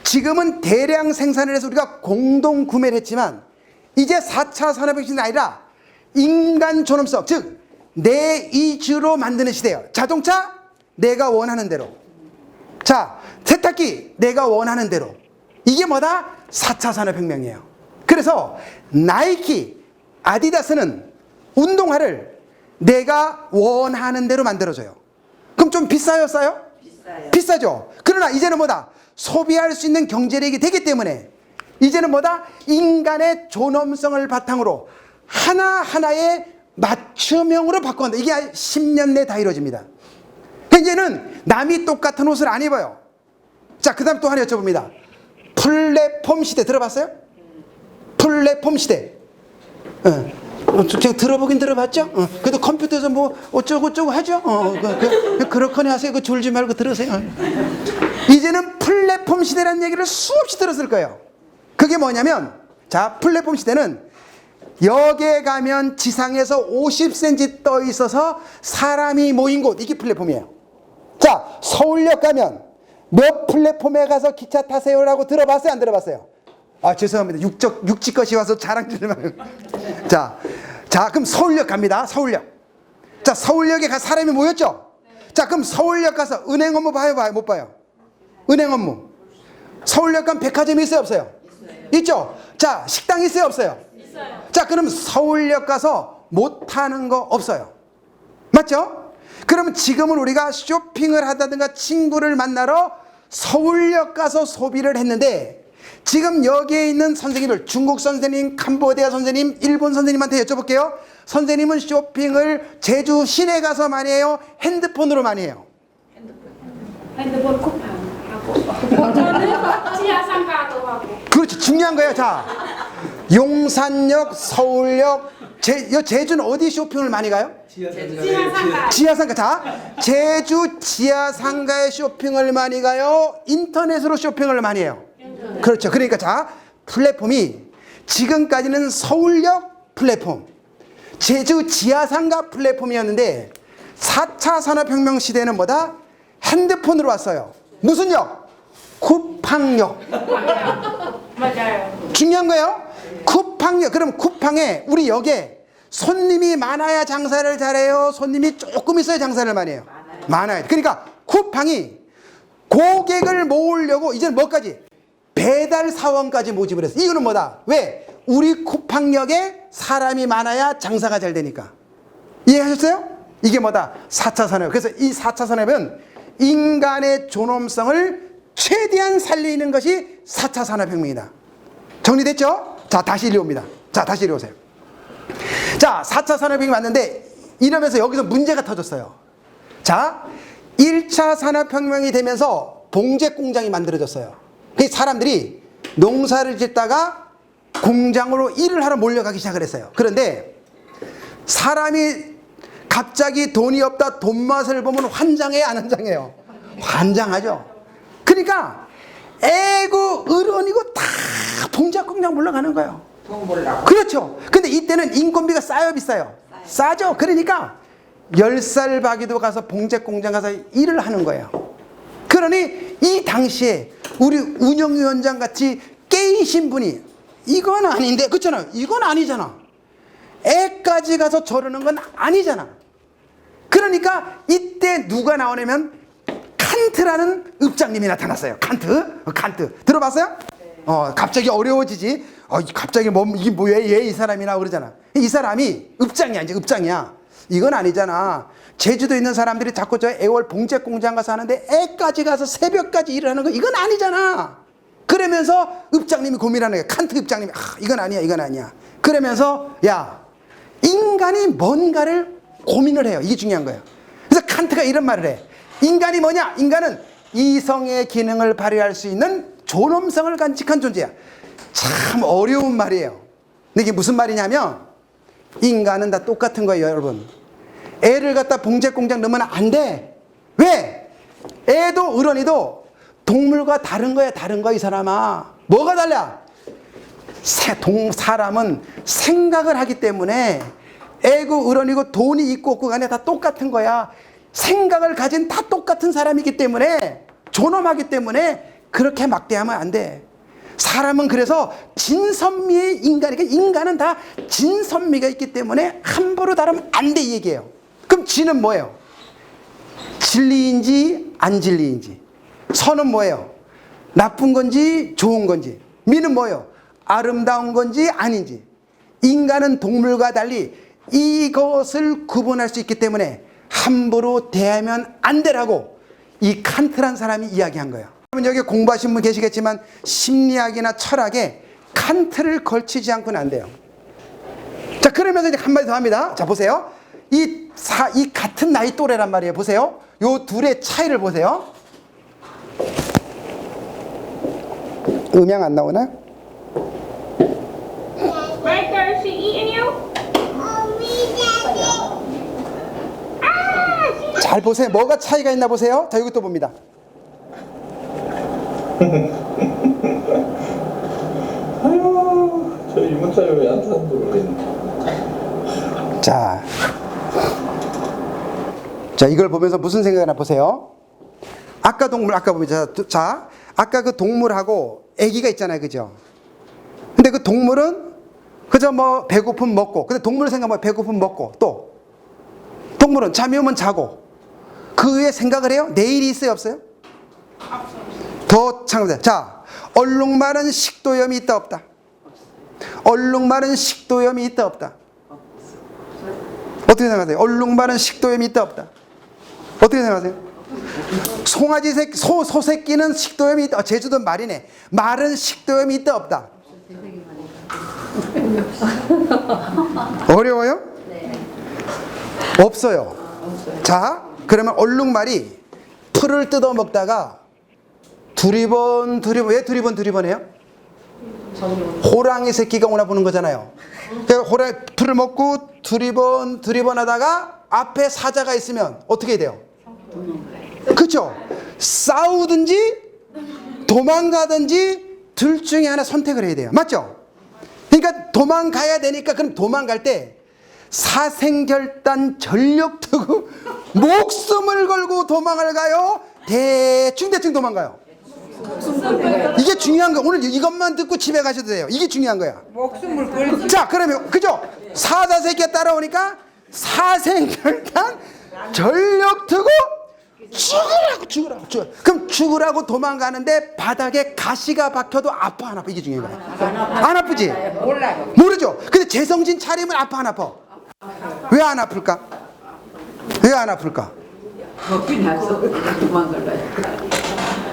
지금은 대량 생산을 해서 우리가 공동 구매를 했지만 이제 4차 산업혁명이 아니라 인간 존엄성, 즉 내 이주로 만드는 시대예요. 자동차 내가 원하는 대로. 자, 세탁기 내가 원하는 대로. 이게 뭐다? 4차 산업혁명이에요. 그래서 나이키, 아디다스는 운동화를 내가 원하는 대로 만들어줘요. 그럼 좀 비싸요, 싸요? 비싸죠. 그러나 이제는 뭐다? 소비할 수 있는 경제력이 되기 때문에 이제는 뭐다? 인간의 존엄성을 바탕으로 하나하나의 맞춤형으로 바꿔간다. 이게 10년 내에 다 이루어집니다. 이제는 남이 똑같은 옷을 안 입어요. 자, 그 다음 또 하나 여쭤봅니다. 플랫폼 시대 들어봤어요? 플랫폼 시대. 제가 들어보긴 들어봤죠? 그래도 컴퓨터에서 뭐 어쩌고저쩌고 하죠? 그렇거니 하세요. 그 졸지 말고 들으세요. 이제는 플랫폼 시대라는 얘기를 수없이 들었을 거예요. 그게 뭐냐면, 자, 플랫폼 시대는 역에 가면 지상에서 50cm 떠 있어서 사람이 모인 곳, 이게 플랫폼이에요. 자, 서울역 가면 몇 플랫폼에 가서 기차 타세요라고 들어봤어요? 안 들어봤어요? 아, 죄송합니다. 육지것이 와서 자랑 좀 해요. 자, 그럼 서울역 갑니다. 서울역. 자, 서울역에 가 사람이 모였죠? 자, 그럼 서울역 가서 은행 업무 봐요, 못 봐요? 은행 업무. 서울역 가면 백화점이 있어요, 없어요? 있죠? 자, 식당 있어요, 없어요? 자, 그럼 서울역 가서 못하는 거 없어요. 맞죠? 그러면 지금은 우리가 쇼핑을 하다든가 친구를 만나러 서울역 가서 소비를 했는데, 지금 여기에 있는 선생님들, 중국 선생님, 캄보디아 선생님, 일본 선생님한테 여쭤볼게요. 선생님은 쇼핑을 제주 시내 가서 많이 해요? 핸드폰으로 많이 해요? 핸드폰 쿠팡하고 저는 지하상가도 하고. 그렇지, 중요한 거예요. 자, 용산역, 서울역, 제주는 어디 쇼핑을 많이 가요? 지하상가. 지하상가. 자, 제주 지하상가에 쇼핑을 많이 가요? 인터넷으로 쇼핑을 많이 해요? 그렇죠. 그러니까 자, 플랫폼이 지금까지는 서울역 플랫폼, 제주 지하상가 플랫폼이었는데 4차 산업혁명 시대는 뭐다? 핸드폰으로 왔어요. 무슨 역? 쿠팡역. 맞아요. 중요한 거예요. 쿠팡역. 그럼 쿠팡에 우리 역에 손님이 많아야 장사를 잘해요? 손님이 조금 있어야 장사를 많이 해요? 많아요. 그러니까 쿠팡이 고객을 모으려고 이제는 뭐까지? 배달 사원까지 모집을 했어. 이거는 뭐다? 왜? 우리 쿠팡역에 사람이 많아야 장사가 잘 되니까. 이해하셨어요? 이게 뭐다? 4차 산업. 그래서 이 4차 산업은 인간의 존엄성을 최대한 살리는 것이 4차 산업혁명이다. 정리됐죠? 자, 다시 이리 옵니다. 자, 다시 이리 오세요. 자, 4차 산업혁명이 왔는데 이러면서 여기서 문제가 터졌어요. 자, 1차 산업혁명이 되면서 봉제 공장이 만들어졌어요. 그 사람들이 농사를 짓다가 공장으로 일을 하러 몰려가기 시작을 했어요. 그런데 사람이 갑자기 돈이 없다, 돈 맛을 보면 환장해요, 안 환장해요? 환장하죠. 그러니까 애고 어른이고 다 봉제 공장 몰려가는 거예요. 돈 벌라고. 그렇죠. 근데 이때는 인건비가 싸요, 비싸요? 싸죠. 그러니까 10살 박이도 가서 봉제 공장 가서 일을 하는 거예요. 그러니 이 당시에 우리 운영위원장 같이 깨이신 분이 이건 아닌데, 그렇잖아요. 이건 아니잖아. 애까지 가서 저러는 건 아니잖아. 그러니까 이때 누가 나오냐면 칸트라는 읍장님이 나타났어요. 칸트 들어봤어요? 갑자기 어려워지지. 갑자기 이게 뭐야, 얘 이 사람이나 그러잖아. 이 사람이 읍장이야, 이제 읍장이야. 이건 아니잖아. 제주도에 있는 사람들이 자꾸 저 애월 봉제 공장 가서 하는데 애까지 가서 새벽까지 일을 하는 거 이건 아니잖아. 그러면서 읍장님이 고민하는 거야. 칸트 읍장님이 이건 아니야. 그러면서 야, 인간이 뭔가를 고민을 해요. 이게 중요한 거예요. 그래서 칸트가 이런 말을 해. 인간이 뭐냐? 인간은 이성의 기능을 발휘할 수 있는 존엄성을 간직한 존재야. 참 어려운 말이에요. 근데 이게 무슨 말이냐면 인간은 다 똑같은 거예요, 여러분. 애를 갖다 봉제 공장 넣으면 안 돼. 왜? 애도 어른이도 동물과 다른 거야, 이 사람아. 뭐가 달라? 사람은 생각을 하기 때문에 애고 어른이고 돈이 있고 없고 간에 다 똑같은 거야. 생각을 가진 다 똑같은 사람이기 때문에, 존엄하기 때문에 그렇게 막대하면 안 돼. 사람은 그래서 진선미의 인간이니까, 인간은 다 진선미가 있기 때문에 함부로 다루면 안 돼, 이 얘기예요. 그럼 진은 뭐예요? 진리인지 안 진리인지. 선은 뭐예요? 나쁜 건지 좋은 건지. 미는 뭐예요? 아름다운 건지 아닌지. 인간은 동물과 달리 이것을 구분할 수 있기 때문에 함부로 대하면 안 되라고 이 칸트란 사람이 이야기한 거예요. 여러분 여기 공부하신 분 계시겠지만 심리학이나 철학에 칸트를 걸치지 않고는 안 돼요. 자, 그러면서 이제 한마디 더 합니다. 자, 보세요. 이 같은 나이 또래란 말이에요. 보세요. 요 둘의 차이를 보세요. 음향 안 나오나? Right there, she eating you? 잘 보세요. 뭐가 차이가 있나 보세요. 자, 이것도 봅니다. 아유, 저희 문자에 왜안 타는지 모르겠네. 자, 이걸 보면서 무슨 생각이 나 보세요. 아까 동물, 아까 보면 자, 아까 그 동물하고 애기가 있잖아요, 그죠? 근데 그 동물은 그저 뭐 배고픔 먹고, 근데 동물 생각하면 배고픔 먹고, 또 동물은 잠이 오면 자고, 그 위에 생각을 해요? 내일이 있어요, 없어요? 더 참고해. 자, 얼룩말은 식도염이 있다 없다? 얼룩말은 식도염이 있다 없다? 어떻게 생각하세요? 얼룩말은 식도염이 있다 없다? 어떻게 생각하세요? 송아지 새끼, 소 새끼는 식도염이 있다. 제주도 말이네. 말은 식도염이 있다 없다? 어려워요? 없어요. 자, 그러면 얼룩말이 풀을 뜯어 먹다가 두리번 왜 두리번 해요? 호랑이 새끼가 오나 보는 거잖아요. 그러니까 호랑이 풀을 먹고 두리번 하다가 앞에 사자가 있으면 어떻게 돼요? 그렇죠? 싸우든지 도망가든지 둘 중에 하나 선택을 해야 돼요. 맞죠? 그러니까 도망가야 되니까 그럼 도망갈 때 사생결단 전력투구 목숨을 걸고 도망을 가요? 대충 도망가요? 이게 중요한 거야. 오늘 이것만 듣고 집에 가셔도 돼요. 이게 중요한 거야. 목숨을 걸고. 자, 그러면 그죠? 사자 새끼가 따라오니까 사생결단 전력투구 죽으라고. 그럼 죽으라고 도망가는데 바닥에 가시가 박혀도 아파 안 아파? 이게 중요한 거야. 안 아프지? 몰라요. 모르죠. 근데 제정신 차리면 아파 안 아파? 왜 안 아플까? 왜 안 아플까? 겁이 나서 도망갈래.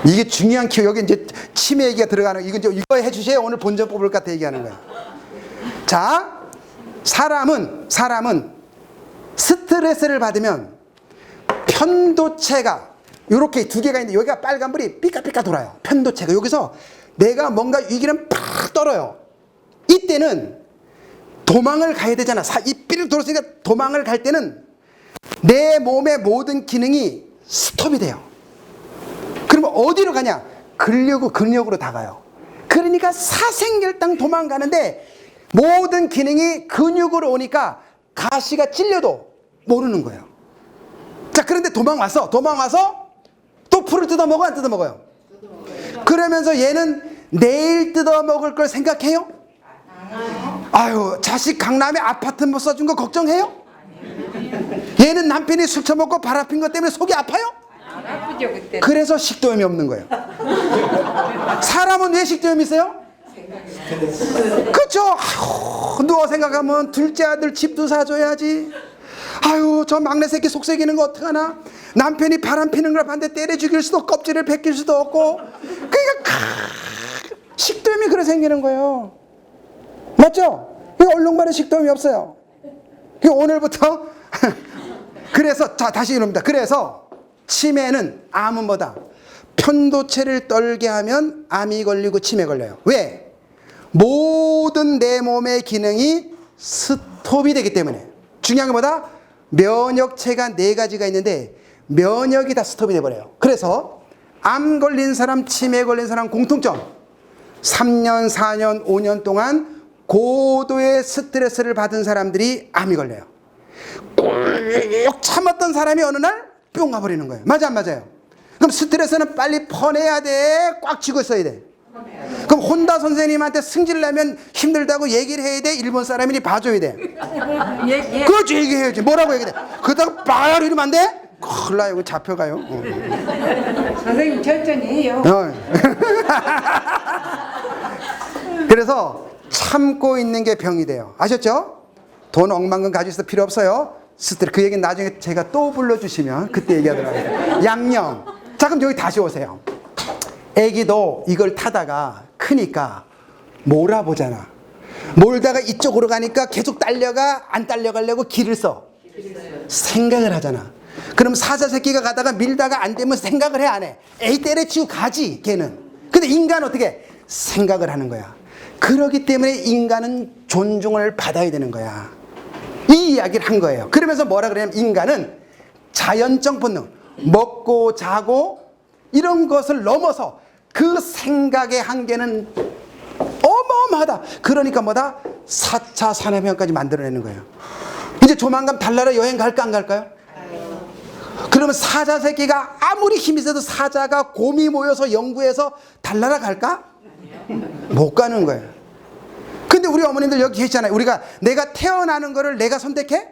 이게 중요한 키워. 여기 이제 치매 얘기가 들어가는 이거 해주세요. 오늘 본전 뽑을 것 같아 얘기하는 거야. 자, 사람은 스트레스를 받으면 편도체가 이렇게 두 개가 있는데 여기가 빨간불이 삐까삐까 돌아요. 편도체가 여기서 내가 뭔가 위기는 팍 떨어요. 이때는 도망을 가야 되잖아. 이 삐를 돌았으니까 도망을 갈 때는 내 몸의 모든 기능이 스톱이 돼요. 그러면 어디로 가냐? 근력으로 다 가요. 그러니까 사생결단 도망가는데 모든 기능이 근육으로 오니까 가시가 찔려도 모르는 거예요. 자, 그런데 도망와서 또 풀을 뜯어먹어 안 뜯어먹어요? 그러면서 얘는 내일 뜯어먹을 걸 생각해요? 아유, 자식 강남에 아파트 못 써준 거 걱정해요? 얘는 남편이 술 처먹고 바라핀 것 때문에 속이 아파요? 그래서 식도염이 없는 거예요. 사람은 왜 식도염이 있어요? 그렇죠. 누워 생각하면 둘째 아들 집도 사줘야지. 아유, 저 막내 새끼 속썩이는 거 어떡하나? 남편이 바람 피는 걸 봤는데 때려 죽일 수도 없고 껍질을 벗길 수도 없고. 그러니까 식도염이 그래 생기는 거예요. 맞죠? 얼룩말은 식도염이 없어요. 오늘부터 그래서 자, 다시 이럽니다. 그래서 치매는 암은 뭐다? 편도체를 떨게 하면 암이 걸리고 치매 걸려요. 왜? 모든 내 몸의 기능이 스톱이 되기 때문에. 중요한 건 뭐다? 면역체가 4가지가 있는데 면역이 다 스톱이 돼버려요. 그래서 암 걸린 사람, 치매 걸린 사람 공통점. 3년, 4년, 5년 동안 고도의 스트레스를 받은 사람들이 암이 걸려요. 꾹 참았던 사람이 어느 날 뿅 가버리는 거예요. 맞아 안 맞아요? 그럼 스트레스는 빨리 퍼내야 돼? 꽉 쥐고 있어야 돼? 그럼 혼다 선생님한테 승질내면 힘들다고 얘기를 해야 돼? 일본 사람이니 봐줘야 돼? 그렇지, 얘기해야지. 뭐라고 얘기해? 그러다가 바로 이러면 안 돼? 큰일 나요. 이거 잡혀가요. 선생님 천천히 해요. 그래서 참고 있는 게 병이 돼요. 아셨죠? 돈 억만금 가지고 있을 필요 없어요. 스트레스. 그 얘기는 나중에 제가 또 불러주시면 그때 얘기하도록 하겠습니다. 양념. 자, 그럼 여기 다시 오세요. 애기도 이걸 타다가 크니까 몰아보잖아. 몰다가 이쪽으로 가니까 계속 딸려가 안 딸려가려고 길을 써. 생각을 하잖아. 그럼 사자 새끼가 가다가 밀다가 안 되면 생각을 해 안 해? 에이 때려치고 가지 걔는. 근데 인간은 어떻게? 생각을 하는 거야. 그렇기 때문에 인간은 존중을 받아야 되는 거야. 이 이야기를 한 거예요. 그러면서 뭐라 그러냐면 인간은 자연적 본능, 먹고 자고 이런 것을 넘어서 그 생각의 한계는 어마어마하다. 그러니까 뭐다? 4차 산업혁명까지 만들어내는 거예요. 이제 조만간 달나라 여행 갈까 안 갈까요? 그러면 사자 새끼가 아무리 힘이 세도 사자가 곰이 모여서 연구해서 달나라 갈까? 못 가는 거예요. 근데 우리 어머님들 여기 계시잖아요. 우리가 내가 태어나는 거를 내가 선택해?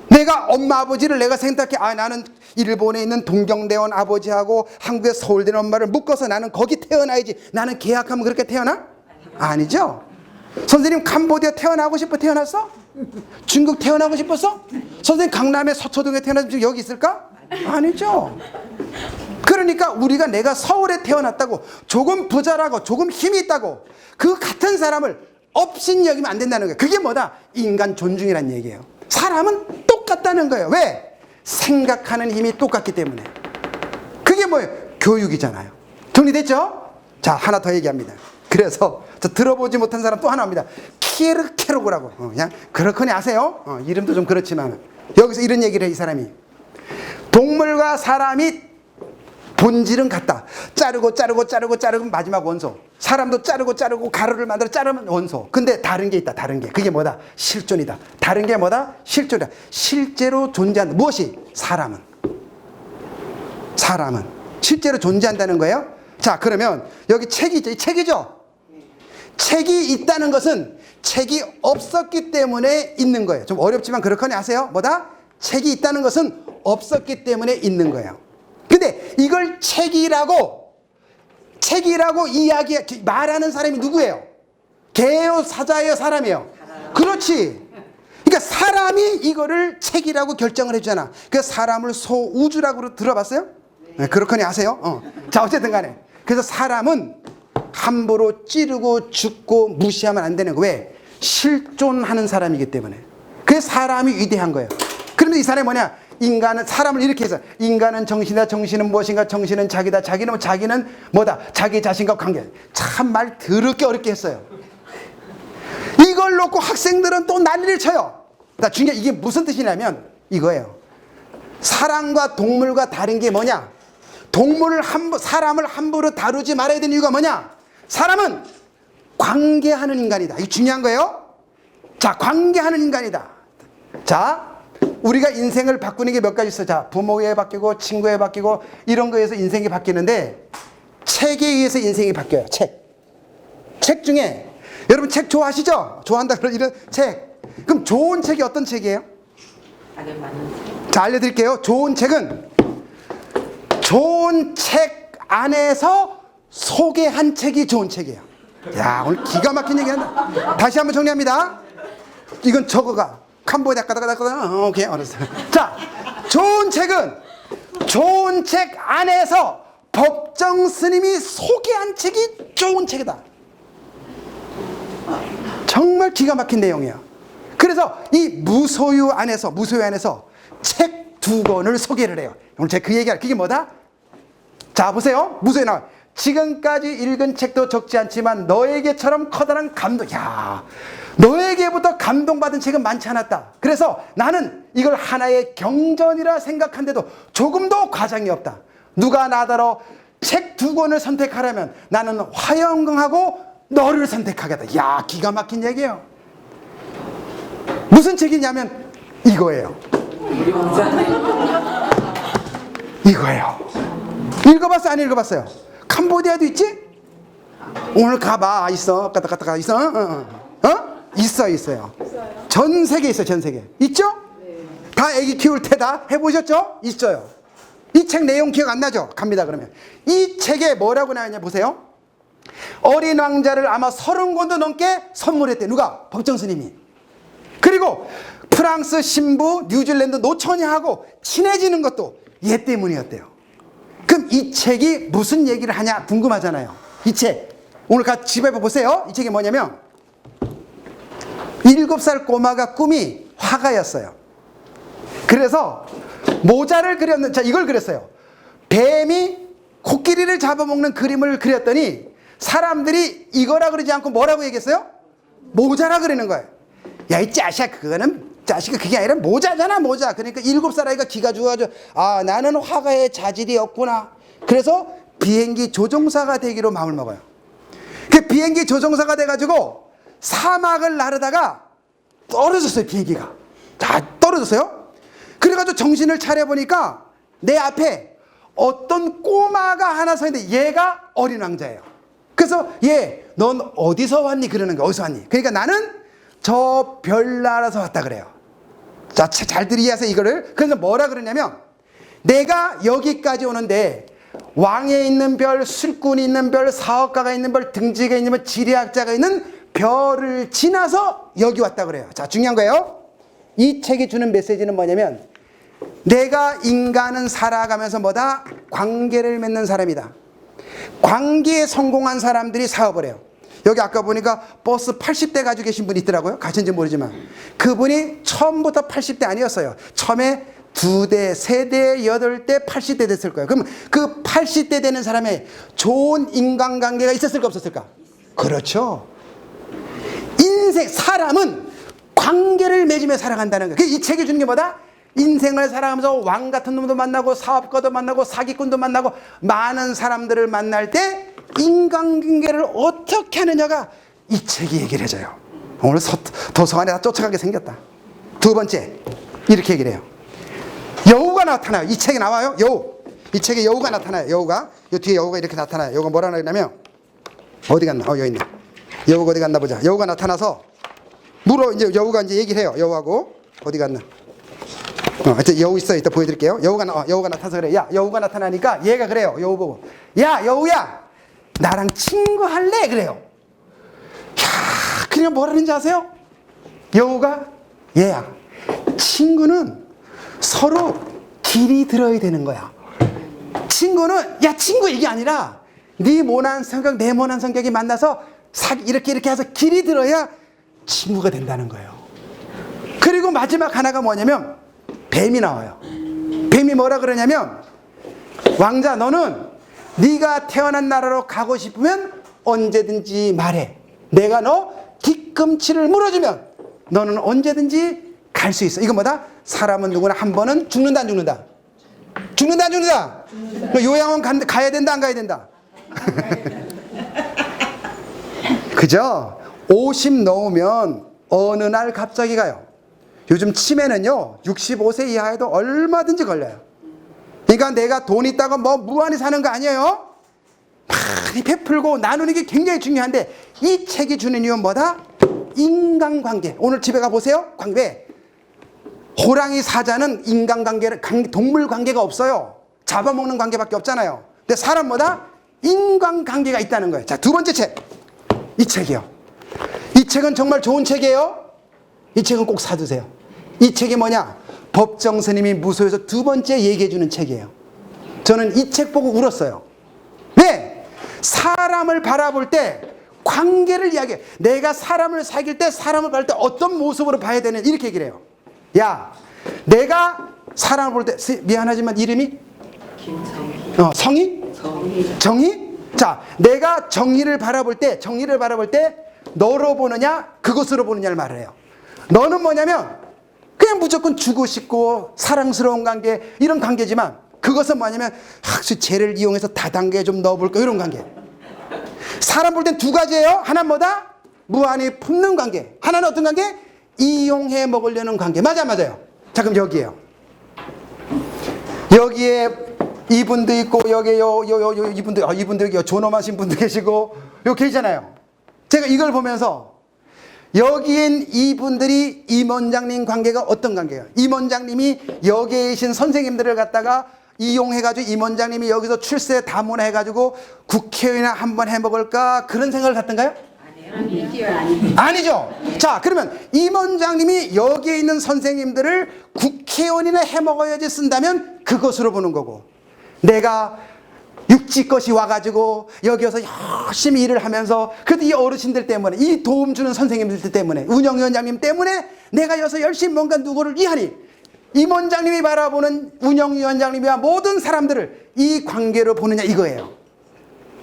내가 엄마 아버지를 내가 생각해. 아, 나는 일본에 있는 동경대원 아버지하고 한국의 서울대 엄마를 묶어서 나는 거기 태어나야지. 나는 계약하면 그렇게 태어나? 아니죠. 선생님 캄보디아 태어나고 싶어 태어났어? 중국 태어나고 싶었어? 선생님 강남의 서초동에 태어나서 지금 여기 있을까? 아니죠. 그러니까 우리가 내가 서울에 태어났다고 조금 부자라고 조금 힘이 있다고 그 같은 사람을 업신 여기면 안 된다는 거예요. 그게 뭐다? 인간 존중이란 얘기예요. 사람은 똑같다는 거예요. 왜? 생각하는 힘이 똑같기 때문에. 그게 뭐예요? 교육이잖아요. 정리됐죠? 자, 하나 더 얘기합니다. 그래서 저 들어보지 못한 사람 또 하나 합니다. 키에르케로그라고. 그냥 그렇거니 아세요? 이름도 좀 그렇지만 여기서 이런 얘기를 해. 이 사람이 동물과 사람이 본질은 같다. 자르고 마지막 원소. 사람도 자르고 가루를 만들어 자르면 원소. 근데 다른 게 있다. 다른 게. 그게 뭐다? 실존이다. 다른 게 뭐다? 실존이다. 실제로 존재한다. 무엇이? 사람은 실제로 존재한다는 거예요. 자, 그러면 여기 책이 있죠. 이 책이죠. 책이 있다는 것은 책이 없었기 때문에 있는 거예요. 좀 어렵지만 그렇거니 아세요? 뭐다? 책이 있다는 것은 없었기 때문에 있는 거예요. 근데 이걸 책이라고 말하는 사람이 누구예요? 개예요, 사자예요, 사람이에요? 그렇지. 그러니까 사람이 이거를 책이라고 결정을 해주잖아. 그래서 사람을 소우주라고 들어봤어요? 네, 그렇거니 아세요? 자, 어쨌든 간에. 그래서 사람은 함부로 찌르고 죽고 무시하면 안 되는 거예요. 왜? 실존하는 사람이기 때문에. 그래서 사람이 위대한 거예요. 그런데 이 사람이 뭐냐? 인간은 사람을 이렇게 해서 인간은 정신이다. 정신은 무엇인가? 정신은 자기다. 자기는 뭐다? 자기 자신과 관계. 참 말 더럽게 어렵게 했어요. 이걸 놓고 학생들은 또 난리를 쳐요. 중요한 이게 무슨 뜻이냐면 이거예요. 사람과 동물과 다른 게 뭐냐? 사람을 함부로 다루지 말아야 되는 이유가 뭐냐? 사람은 관계하는 인간이다. 이게 중요한 거예요. 자, 관계하는 인간이다. 자, 우리가 인생을 바꾸는 게 몇 가지 있어요. 자, 부모에 바뀌고 친구에 바뀌고 이런 거에 의해서 인생이 바뀌는데 책에 의해서 인생이 바뀌어요. 책 중에 여러분 책 좋아하시죠? 좋아한다 그런 이런 책. 그럼 좋은 책이 어떤 책이에요? 자, 알려드릴게요. 좋은 책은 좋은 책 안에서 소개한 책이 좋은 책이에요. 야, 오늘 기가 막힌 얘기한다. 다시 한번 정리합니다. 이건 저거가 캄보디아 가다가 오케이 알았어요. 자, 좋은 책은 좋은 책 안에서 법정 스님이 소개한 책이 좋은 책이다. 정말 기가 막힌 내용이에요. 그래서 이 무소유 안에서 책 2권을 소개를 해요. 오늘 제가 그 얘기할 그게 뭐다? 자, 보세요. 무소유 나와. 지금까지 읽은 책도 적지 않지만 너에게처럼 커다란 감동. 야, 너에게부터 감동받은 책은 많지 않았다. 그래서 나는 이걸 하나의 경전이라 생각한데도 조금도 과장이 없다. 누가 나더러 책 2권을 선택하려면 나는 화영경하고 너를 선택하겠다. 야, 기가 막힌 얘기예요. 무슨 책이냐면 이거예요. 이거예요. 읽어봤어요? 안 읽어봤어요? 캄보디아도 있지? 오늘 가봐. 있어. 갔다 있어. 있어요. 전 세계 있어요. 전 세계. 있죠? 다 애기 키울 테다. 해보셨죠? 있어요. 이 책 내용 기억 안 나죠? 갑니다. 그러면 이 책에 뭐라고 나왔냐 보세요. 어린 왕자를 아마 30권도 넘게 선물했대. 누가? 법정 스님이. 그리고 프랑스 신부, 뉴질랜드 노처녀하고 친해지는 것도 얘 때문이었대요. 그럼 이 책이 무슨 얘기를 하냐 궁금하잖아요. 이 책 오늘 같이 집에 보세요. 이 책이 뭐냐면 7살 꼬마가 꿈이 화가였어요. 그래서 모자를 그렸는, 자, 이걸 그렸어요. 뱀이 코끼리를 잡아먹는 그림을 그렸더니 사람들이 이거라 그러지 않고 뭐라고 얘기했어요? 모자라 그러는 거예요. 야, 이 자식아, 자식아, 그게 아니라 모자잖아, 모자. 그러니까 7살 아이가 기가 죽어가지고, 아, 나는 화가의 자질이 없구나. 그래서 비행기 조종사가 되기로 마음을 먹어요. 그 비행기 조종사가 돼가지고 사막을 나르다가 떨어졌어요. 비행기가 다 떨어졌어요. 그래가지고 정신을 차려보니까 내 앞에 어떤 꼬마가 하나 서 있는데 얘가 어린 왕자예요. 그래서 얘 넌 어디서 왔니? 그러는 거야. 어디서 왔니? 그러니까 나는 저 별나라에서 왔다 그래요. 자, 잘들 이해하세요 이거를. 그래서 뭐라 그러냐면 내가 여기까지 오는데 왕에 있는 별, 술꾼이 있는 별, 사업가가 있는 별, 등지가 있는 별, 지리학자가 있는 별을 지나서 여기 왔다 그래요. 자, 중요한 거예요. 이 책이 주는 메시지는 뭐냐면 내가 인간은 살아가면서 뭐다? 관계를 맺는 사람이다. 관계에 성공한 사람들이 사업을 해요. 여기 아까 보니까 버스 80대 가지고 계신 분이 있더라고요. 가신지 모르지만 그분이 처음부터 80대 아니었어요. 처음에 2대, 3대, 8대, 80대 됐을 거예요. 그럼 그 80대 되는 사람의 좋은 인간관계가 있었을까 없었을까? 그렇죠. 인생, 사람은 관계를 맺으며 살아간다는 거예요. 이 책이 주는 게 뭐다? 인생을 살아가면서 왕 같은 놈도 만나고 사업가도 만나고 사기꾼도 만나고 많은 사람들을 만날 때 인간관계를 어떻게 하느냐가 이 책이 얘기를 해줘요. 오늘 도서관에 다 쫓아가게 생겼다. 두 번째 이렇게 얘기를 해요. 여우가 나타나요. 이 책에 나와요. 여우. 이 책에 여우가 나타나요. 여우가 이 뒤에 여우가 이렇게 나타나요. 여우가 뭐라 그러냐면 어디 갔나? 여기 있네. 여우가 어디 갔나 보자. 여우가 나타나서 이제 여우가 이제 얘기를 해요. 여우하고 어디 갔나? 하여튼 여우 있어요. 이따 보여드릴게요. 여우가 나타나서 그래. 야, 여우가 나타나니까 얘가 그래요. 여우 보고. 야, 여우야. 나랑 친구할래? 그래요. 야, 그냥 뭐라는지 아세요? 여우가 얘야. 친구는 서로 길이 들어야 되는 거야. 친구는 야, 친구 이게 아니라 네 모난 성격, 내 모난 성격이 만나서 이렇게 해서 길이 들어야 친구가 된다는 거예요. 그리고 마지막 하나가 뭐냐면 뱀이 나와요. 뱀이 뭐라 그러냐면 왕자 너는 네가 태어난 나라로 가고 싶으면 언제든지 말해. 내가 너 뒤꿈치를 물어주면 너는 언제든지 갈 수 있어. 이건 뭐다? 사람은 누구나 한 번은 죽는다 안 죽는다? 죽는다 안 죽는다? 요양원 가야 된다 안 가야 된다? 그죠? 50 넘으면 어느 날 갑자기 가요. 요즘 치매는요 65세 이하에도 얼마든지 걸려요. 그러니까 내가 돈 있다고 뭐 무한히 사는 거 아니에요. 많이 베풀고 나누는 게 굉장히 중요한데 이 책이 주는 이유는 뭐다? 인간관계. 오늘 집에 가보세요. 왜? 호랑이 사자는 인간관계를 동물관계가 없어요. 잡아먹는 관계밖에 없잖아요. 근데 사람 뭐다? 인간관계가 있다는 거예요. 자, 두 번째 책. 이 책이요. 이 책은 정말 좋은 책이에요. 이 책은 꼭 사두세요. 이 책이 뭐냐? 법정 스님이 무소에서 두 번째 얘기해주는 책이에요. 저는 이 책 보고 울었어요. 왜? 사람을 바라볼 때 관계를 이야기해. 내가 사람을 사귈 때 사람을 바라볼 때 어떤 모습으로 봐야 되는 이렇게 얘기를 해요. 야, 내가 사람을 볼 때 미안하지만 이름이? 성희? 정희? 자, 내가 정의를 바라볼 때 너로 보느냐 그것으로 보느냐를 말을 해요. 너는 뭐냐면 그냥 무조건 주고 싶고 사랑스러운 관계 이런 관계지만 그것은 뭐냐면 학수 죄를 이용해서 다단계에 좀 넣어볼까 이런 관계. 사람 볼 땐 두 가지예요. 하나는 뭐다? 무한히 품는 관계. 하나는 어떤 관계? 이용해 먹으려는 관계. 맞아요. 자, 그럼 여기에요. 여기에 이분도 있고 여기에 이분도 여기 존엄하신 분도 계시고 여기 계시잖아요. 제가 이걸 보면서 여기엔 이분들이 임원장님 관계가 어떤 관계예요? 임원장님이 여기에 계신 선생님들을 갖다가 이용해가지고 임원장님이 여기서 출세 다문해가지고 국회의원 한번 해먹을까 그런 생각을 갖던가요? 아니죠. 자, 그러면 임원장님이 여기에 있는 선생님들을 국회의원이나 해먹어야지 쓴다면 그것으로 보는 거고 내가 육지것이 와가지고 여기서 열심히 일을 하면서 그래도 이 어르신들 때문에 이 도움 주는 선생님들 때문에 운영위원장님 때문에 내가 여기서 열심히 뭔가 누구를 위하니 임원장님이 바라보는 운영위원장님이와 모든 사람들을 이 관계로 보느냐 이거예요.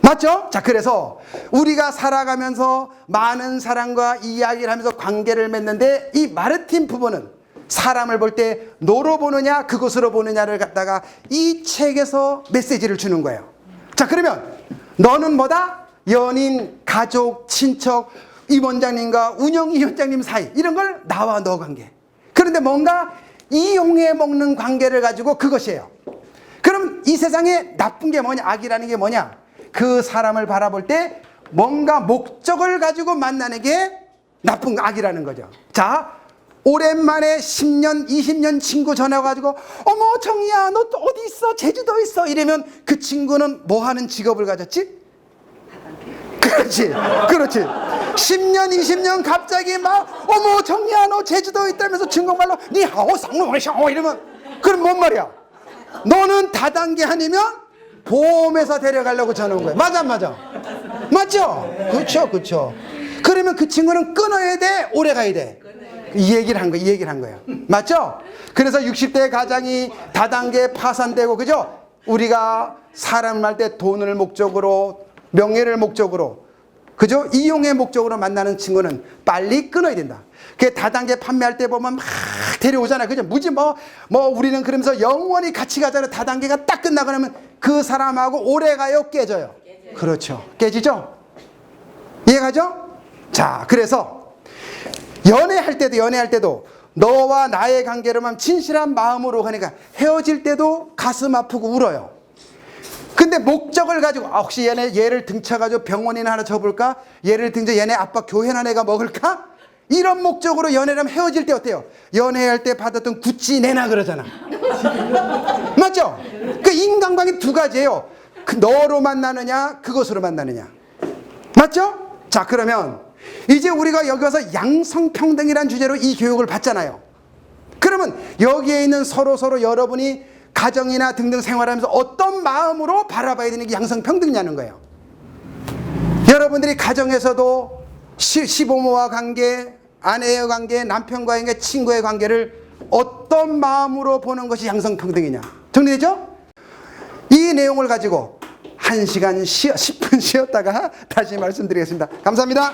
맞죠? 자, 그래서 우리가 살아가면서 많은 사람과 이야기를 하면서 관계를 맺는데 이 마르틴 부부는 사람을 볼 때 너로 보느냐 그것으로 보느냐를 갖다가 이 책에서 메시지를 주는 거예요. 자, 그러면 너는 뭐다? 연인, 가족, 친척, 임원장님과 운영위원장님 사이 이런 걸 나와 너 관계. 그런데 뭔가 이용해 먹는 관계를 가지고 그것이에요. 그럼 이 세상에 나쁜 게 뭐냐, 악이라는 게 뭐냐? 그 사람을 바라볼 때 뭔가 목적을 가지고 만나는 게 나쁜 악이라는 거죠. 자, 오랜만에 10년, 20년 친구 전화가지고 어머 정이야 너 또 어디 있어? 제주도 있어? 이러면 그 친구는 뭐 하는 직업을 가졌지? 그렇지, 그렇지. 10년, 20년 갑자기 막 어머 정이야 너 제주도 있다면서 중국말로 니하오 상무하샤오 이러면 그럼 뭔 말이야? 너는 다단계 아니면 보험회사 데려가려고 전화 온 거야. 맞아 안 맞아? 맞죠? 그렇죠, 그렇죠. 그러면 그 친구는 끊어야 돼, 오래 가야 돼? 이 얘기를 한 거야, 이 얘기를 한 거예요. 맞죠? 그래서 60대 가장이 다단계 파산되고, 그죠? 우리가 사람을 할 때 돈을 목적으로, 명예를 목적으로, 그죠? 이용의 목적으로 만나는 친구는 빨리 끊어야 된다. 그 다단계 판매할 때 보면 막 데려오잖아요. 그죠? 무지 우리는 그러면서 영원히 같이 가잖아요. 다단계가 딱 끝나고 나면 그 사람하고 오래 가요? 깨져요? 그렇죠. 깨지죠? 이해가죠? 자, 그래서 연애할 때도 너와 나의 관계로만 진실한 마음으로 가니까 헤어질 때도 가슴 아프고 울어요. 근데 목적을 가지고 혹시 얘를 등쳐가지고 병원이나 하나 줘볼까? 얘를 등져 얘네 아빠 교회나 내가 먹을까? 이런 목적으로 연애를 하면 헤어질 때 어때요? 연애할 때 받았던 구찌 내놔 그러잖아. 맞죠? 그 인간관계 두 가지예요. 너로 만나느냐 그것으로 만나느냐. 맞죠? 자, 그러면 이제 우리가 여기 와서 양성평등이라는 주제로 이 교육을 받잖아요. 그러면 여기에 있는 서로 여러분이 가정이나 등등 생활하면서 어떤 마음으로 바라봐야 되는 게 양성평등이냐는 거예요. 여러분들이 가정에서도 시부모와 관계, 아내의 관계, 남편과의 관계, 친구의 관계를 어떤 마음으로 보는 것이 양성평등이냐. 정리되죠? 이 내용을 가지고 1시간 10분 쉬었다가 다시 말씀드리겠습니다. 감사합니다.